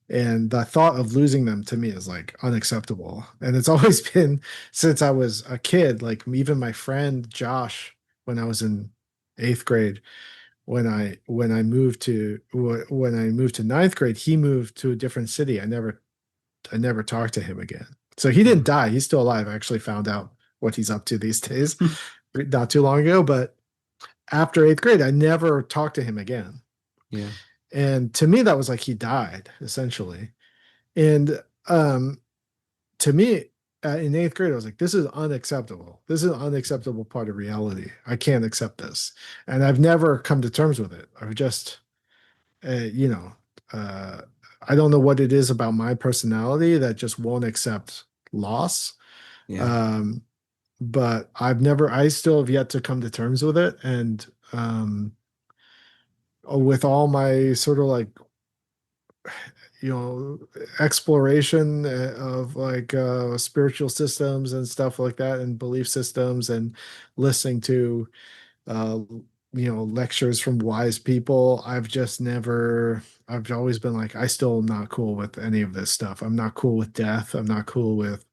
And the thought of losing them to me is like unacceptable. And it's always been since I was a kid. Like even my friend Josh, when I was in eighth grade, when I moved to ninth grade, he moved to a different city. I never talked to him again. So he didn't Mhm. die. He's still alive. I actually found out what he's up to these days not too long ago. But after eighth grade, I never talked to him again. Yeah. And to me, that was like he died essentially. And um, to me, in eighth grade, I was like, this is unacceptable. This is an unacceptable part of reality. I can't accept this. And I've never come to terms with it. I've just, uh, you know, uh, I don't know what it is about my personality that just won't accept loss. Yeah. Um, but I still have yet to come to terms with it. And with all my sort of like you know exploration of like spiritual systems and stuff like that, and belief systems, and listening to uh lectures from wise people, I've always been like, I still am not cool with any of this stuff. I'm not cool with death. I'm not cool with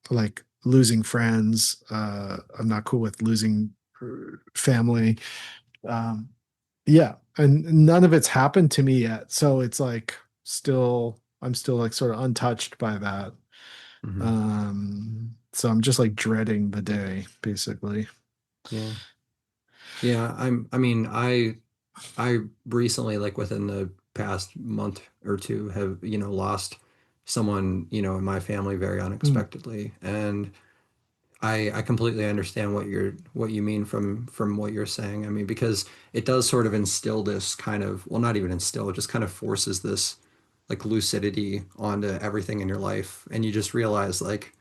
like losing friends. I'm not cool with losing family. um yeah, and none of it's happened to me yet. So it's like I'm still like sort of untouched by that. Mhm. So I'm just like dreading the day, basically. Yeah. Yeah. I mean, I recently, like within the past month or two, have, lost someone, in my family very Mm, unexpectedly. And I completely understand what you mean from what you're saying. I mean, because it does sort of instill this kind of, well, not even instill, it just kind of forces this like lucidity onto everything in your life. And you just realize like,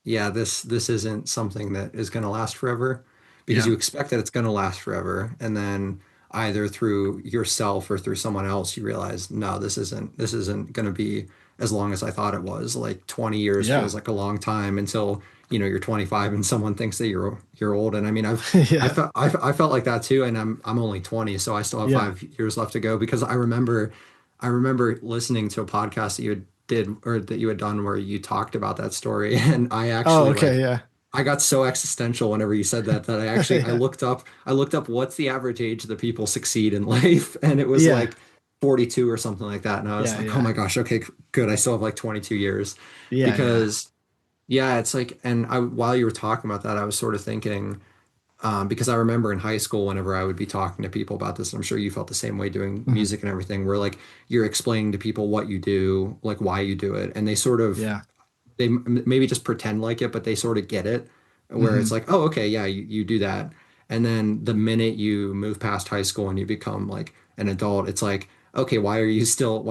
yeah, this isn't something that is going to last forever, because yeah. you expect that it's going to last forever, and then either through yourself or through someone else you realize, no, this isn't going to be as long as I thought it was. Like 20 years Yeah. feels like a long time until you're 25 and someone thinks that you're old. And I mean, Yeah. I felt like that too, and I'm only 20, so I still have Yeah. 5 years left to go, because I remember listening to a podcast that you did, or that you had done, where you talked about that story. And I Oh, actually, okay. like, Yeah. I got so existential whenever you said that, that I actually I Yeah. looked up what's the average age that people succeed in life, and it was Yeah. like 42 or something like that. And I was Yeah. like, oh Yeah. my gosh, okay, good, I still have like 22 years. Yeah. Yeah. Because yeah, it's like, and I while you were talking about that, I was sort of thinking, because I remember in high school, whenever I would be talking to people about this, and I'm sure you felt the same way doing Mhm. music and everything, where like you're explaining to people what you do, like why you do it, and they sort of, Yeah. maybe just pretend like it, but they sort of get it, where it's Hmm. like, oh, okay, yeah, you do that. And then the minute you move past high school and you become like an adult, it's like, okay, why are you still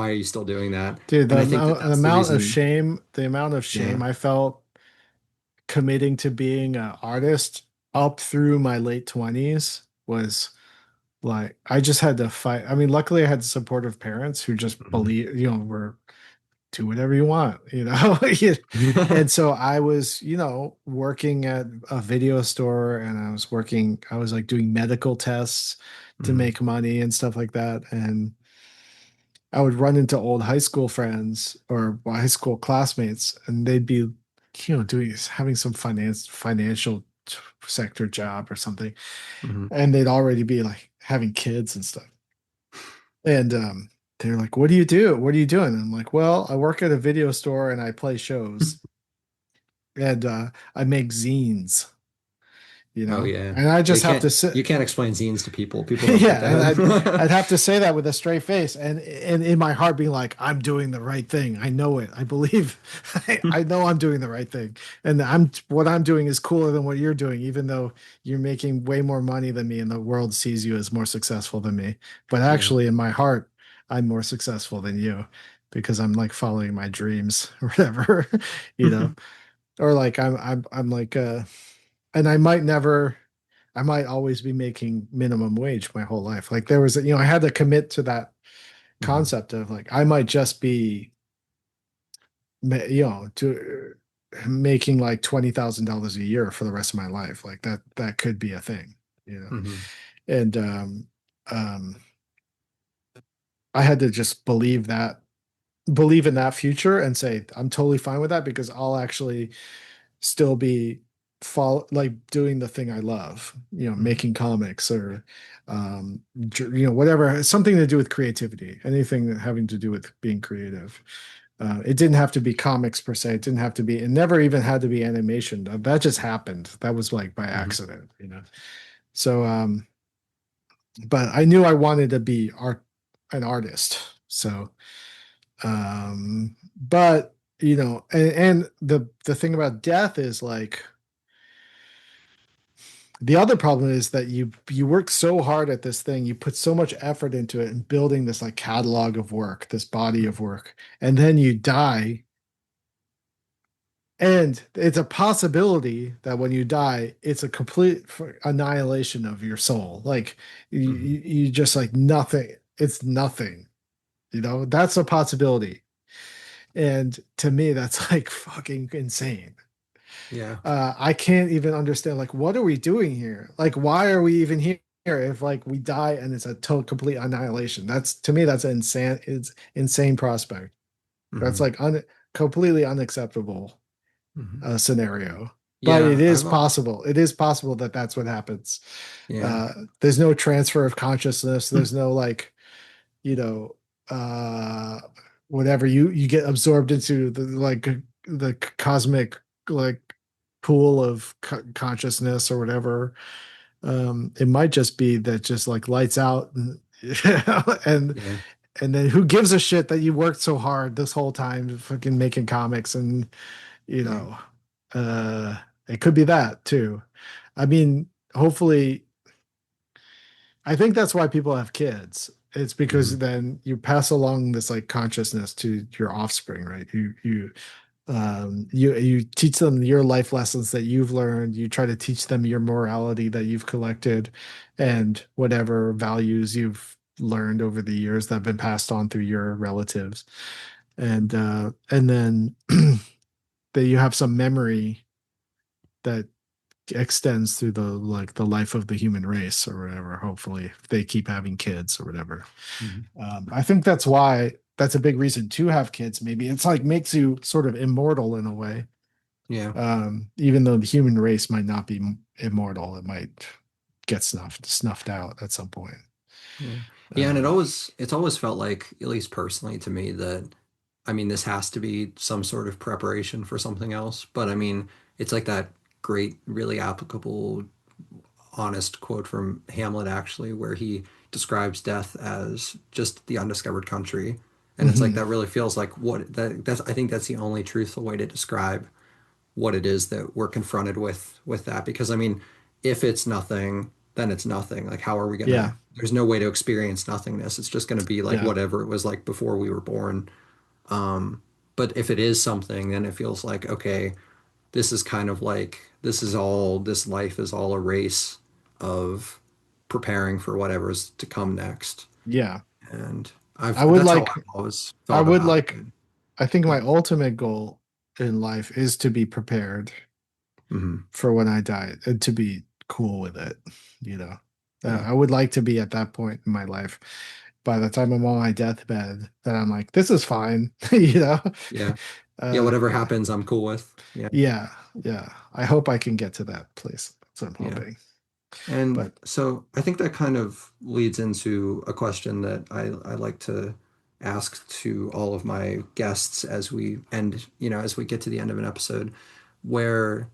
doing that? Dude, And I think that the that's the amount of reason. shame, the amount of shame Yeah. I felt committing to being an artist up through my late 20s was like I just had to fight. I mean, luckily I had supportive parents who just Mhm. believe, were do whatever you want, And so I was, working at a video store and I was like doing medical tests to Mhm. make money and stuff like that. And I would run into old high school friends or high school classmates, and they'd be, doing having some financial sector job or something, Mhm. and they'd already be like having kids and stuff. And they're like, "What do you do? What are you doing?" And I'm like, "Well, I work at a video store and I play shows and I make zines, Oh yeah. And I Well, just have to sit. you can't explain zines to people. People don't get Yeah, and I'd that. have to say that with a straight face, and in my heart being like, I'm doing the right thing. I know it. I believe. I know I'm doing the right thing, and what I'm doing is cooler than what you're doing, even though you're making way more money than me, and the world sees you as more successful than me. But Yeah. actually, in my heart, I'm more successful than you because I'm like following my dreams or whatever, you know, or like I'm like and I might always be making minimum wage my whole life. Like there was, I had to commit to that Mhm. concept of like, I might just be, to making like $20,000 a year for the rest of my life. Like that could be a thing. Mhm. And, um, I had to just believe in that future and say, I'm totally fine with that because I'll actually still be like doing the thing I love, Mhm. making comics or whatever, something to do with creativity, anything having to do with being creative. It didn't have to be comics per se. It didn't have to be, it never even had to be animation. That just happened. That was like by Mhm. accident. So but I knew I wanted to be an artist. So but and the thing about death is like the other problem is that you work so hard at this thing, you put so much effort into it and building this like catalog of work, this body of work, and then you die. And it's a possibility that when you die, it's a complete annihilation of your soul. Like Mhm. you just like nothing. It's nothing. That's a possibility. And to me, that's like fucking insane. Yeah. I can't even understand like what are we doing here? Like why are we even here if like we die and it's a total complete annihilation? That's to me that's it's insane prospect. That's Mhm. like completely unacceptable Mhm. scenario. But it Yeah, is I've possible. It is possible that that's what happens. yeah. There's no transfer of consciousness. There's no like you know uh whatever you get absorbed into the like the cosmic like pool of consciousness or whatever. It might just be that just like lights out and and Yeah. and then who gives a shit that you worked so hard this whole time fucking making comics and you Yeah. know uh it could be that too. I mean, hopefully I think that's why people have kids. It's because Mhm. then you pass along this like consciousness to your offspring, right? You teach them your life lessons that you've learned. You try to teach them your morality that you've collected, and whatever values you've learned over the years that have been passed on through your relatives, and then that you have some memory that extends through the life of the human race or whatever. Hopefully, if they keep having kids or whatever. Mhm. I think that's why that's a big reason to have kids. Maybe it's like makes you sort of immortal in a way. Yeah. Even though the human race might not be immortal, it might get snuffed out at some point. Yeah. Yeah, and Um, it's always felt like, at least personally to me, that I mean this has to be some sort of preparation for something else. But I mean, it's like that great, really applicable, honest quote from Hamlet actually, where he describes death as just the undiscovered country. And it's like mhm. that really feels like that's I think that's the only truthful way to describe what it is that we're confronted with that. Because I mean, if it's nothing, then it's nothing. Like, how are we Yeah. gonna, there's no way to experience nothingness. It's just gonna be like Yeah. whatever it was like before we were born. Um, but if it is something, then it feels like, okay, this is kind of like, this life is all a race of preparing for whatever's to come next. Yeah. And I would that's how like, I've always I thought would about like, it. I think Yeah. my ultimate goal in life is to be prepared Hmm. for when I die and to be cool with it, you know. Yeah. I would like to be at that point in my life by the time I'm on my deathbed that I'm like, this is fine, you know. Yeah. Yeah. Whatever Yeah, happens, I'm cool with. Yeah. yeah, yeah. I hope I can get to that place. That's what I'm Yeah. hoping. And But so I think that kind of leads into a question that I like to ask to all of my guests as we end, as we get to the end of an episode, where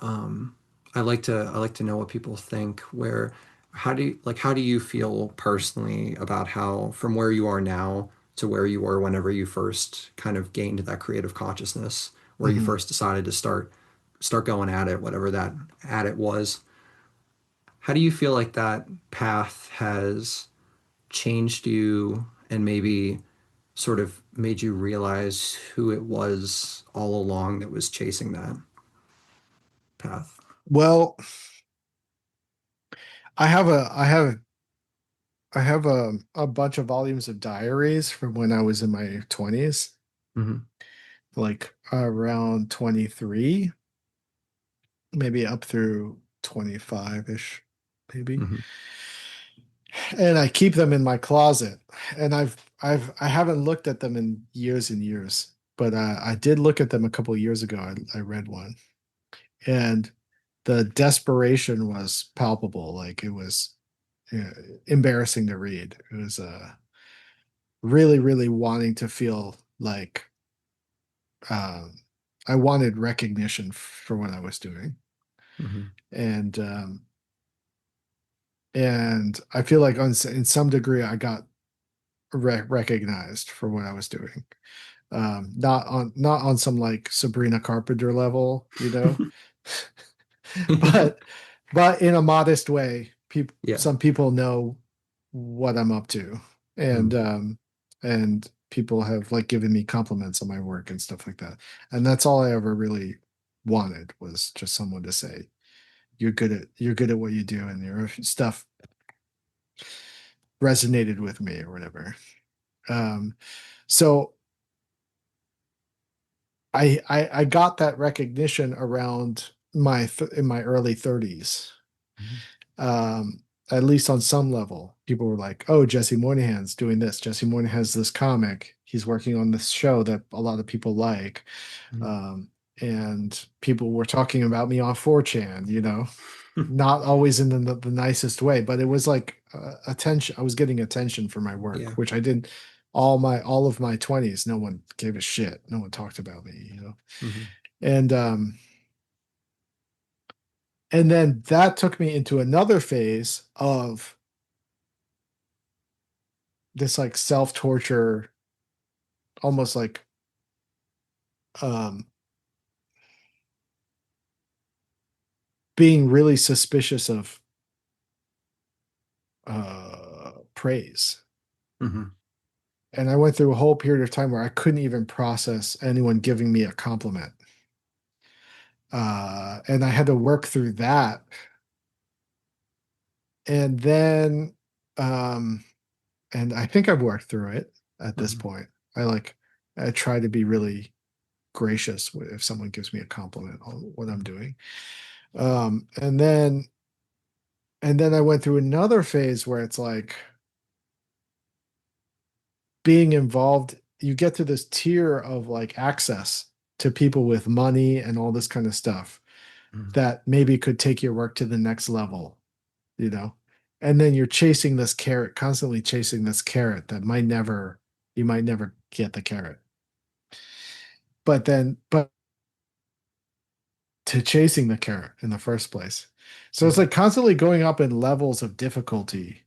I like to know what people think, where how do you feel personally about how from where you are now to where you were whenever you first kind of gained that creative consciousness, where you mhm. first decided to start going at it, whatever that at it was. How do you feel like that path has changed you and maybe sort of made you realize who it was all along that was chasing that path? Well, I have a bunch of volumes of diaries from when I was in my 20s, Hmm. like around 23, maybe up through 25-ish, maybe. Hmm. And I keep them in my closet. And I haven't looked at them in years and years, but I did look at them a couple of years ago. I read one, and the desperation was palpable. Like it was uh, embarrassing to read. It was really, really wanting to feel like um, I wanted recognition for what I was doing, Hmm. and and I feel like in some degree I got recognized for what I was doing. Not on some like Sabrina Carpenter level, you know, but in a modest way. People, Yeah. some people know what I'm up to, and Mhm. people have like given me compliments on my work and stuff like that. And that's all I ever really wanted, was just someone to say, you're good at what you do, and your stuff resonated with me or whatever. Um, so I got that recognition around in my early 30s. Mhm. Um, at least on some level, people were like, "Oh, Jesse Moynihan's doing this. Jesse Moynihan has this comic. He's working on this show that a lot of people like." Mhm. Um, and people were talking about me on 4chan, you know, not always in the nicest way, but it was like attention. I was getting attention for my work, Yeah. which I did all of my 20s. No one gave a shit. No one talked about me, you know. Mhm. And and then that took me into another phase of this like self-torture, almost like um being really suspicious of praise. Mhm. And I went through a whole period of time where I couldn't even process anyone giving me a compliment. And I had to work through that. And then um and I think I've worked through it at this Mhm. point. I try to be really gracious if someone gives me a compliment on what I'm Mhm. doing. Um and then and then I went through another phase where it's like being involved, you get to this tier of like access to people with money and all this kind of stuff Mhm. that maybe could take your work to the next level, you know. And then you're chasing this carrot, constantly chasing this carrot that you might never get the carrot. But to chasing the carrot in the first place. So it's Mhm. like constantly going up in levels of difficulty,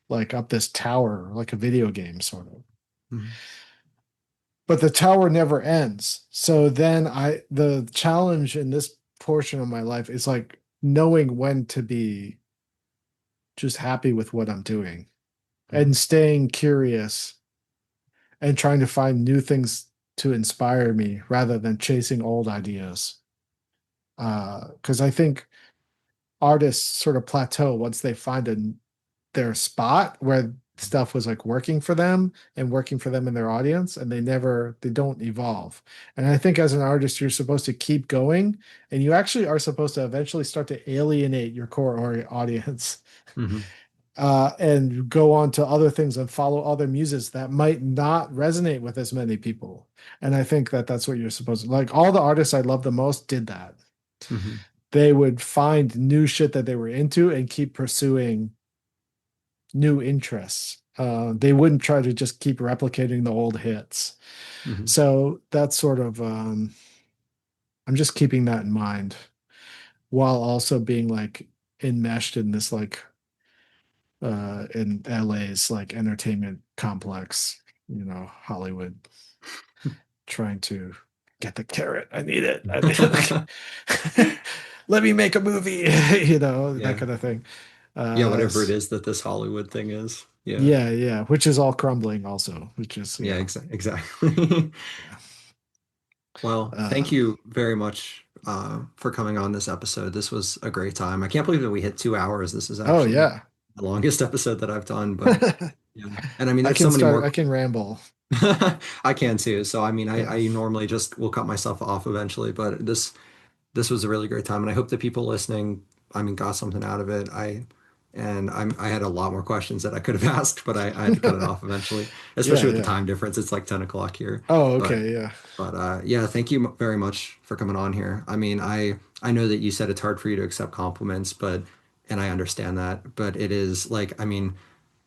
like up this tower, like a video game sort of. Mhm. But the tower never ends. So then the challenge in this portion of my life is like knowing when to be just happy with what I'm doing Mhm. and staying curious and trying to find new things to inspire me rather than chasing old ideas. Because I think artists sort of plateau once they find their spot where stuff was like working for them and working for them in their audience, and they don't evolve. And I think as an artist, you're supposed to keep going, and you actually are supposed to eventually start to alienate your core audience. Mhm. And go on to other things and follow other muses that might not resonate with as many people. And I think that that's what you're supposed to like. All the artists I love the most did that. Mhm. They would find new shit that they were into and keep pursuing new interests. They wouldn't try to just keep replicating the old hits. Mhm. So that's sort of I'm just keeping that in mind while also being like enmeshed in this like in LA's like entertainment complex, Hollywood, trying to get the carrot. I need it. I need it. Let me make a movie, that Yeah. kind of thing. Yeah, Uh, whatever it is that this Hollywood thing is. Yeah. yeah, yeah, which is all crumbling also, which is, Yeah, exactly. yeah. Well, thank Um, you very much for coming on this episode. This was a great time. I can't believe that we hit 2 hours. This is oh actually yeah. the longest episode that I've done, but yeah. And I mean, I there's can so many start, more. I can ramble. I can too. So I mean, Yeah. I normally just will cut myself off eventually, but this was a really great time, and I hope that people listening, I mean, got something out of it. I had a lot more questions that I could have asked, but I had to cut it off eventually, Yeah, especially with the yeah. time difference. It's like 10 o'clock here, Oh, but okay, yeah. yeah, thank you very much for coming on here. I mean, I know that you said it's hard for you to accept compliments, but and I understand that, but it is like, I mean,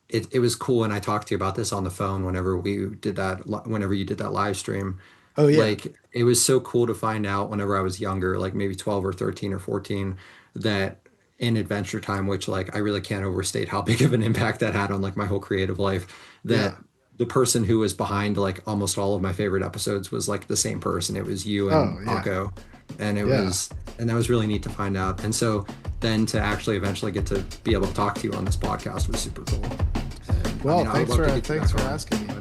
it was cool, and I talked to you about this on the phone whenever you did that live stream. Oh yeah. Like it was so cool to find out whenever I was younger, like maybe 12 or 13 or 14, that in Adventure Time, which like I really can't overstate how big of an impact that had on like my whole creative life, that Yeah. the person who was behind like almost all of my favorite episodes was like the same person. It was you and Oh yeah. Akko. And Yeah. and that was really neat to find out. And so then to actually eventually get to be able to talk to you on this podcast was super cool. And I Well, mean, I would love to get you thanks back for on. asking me.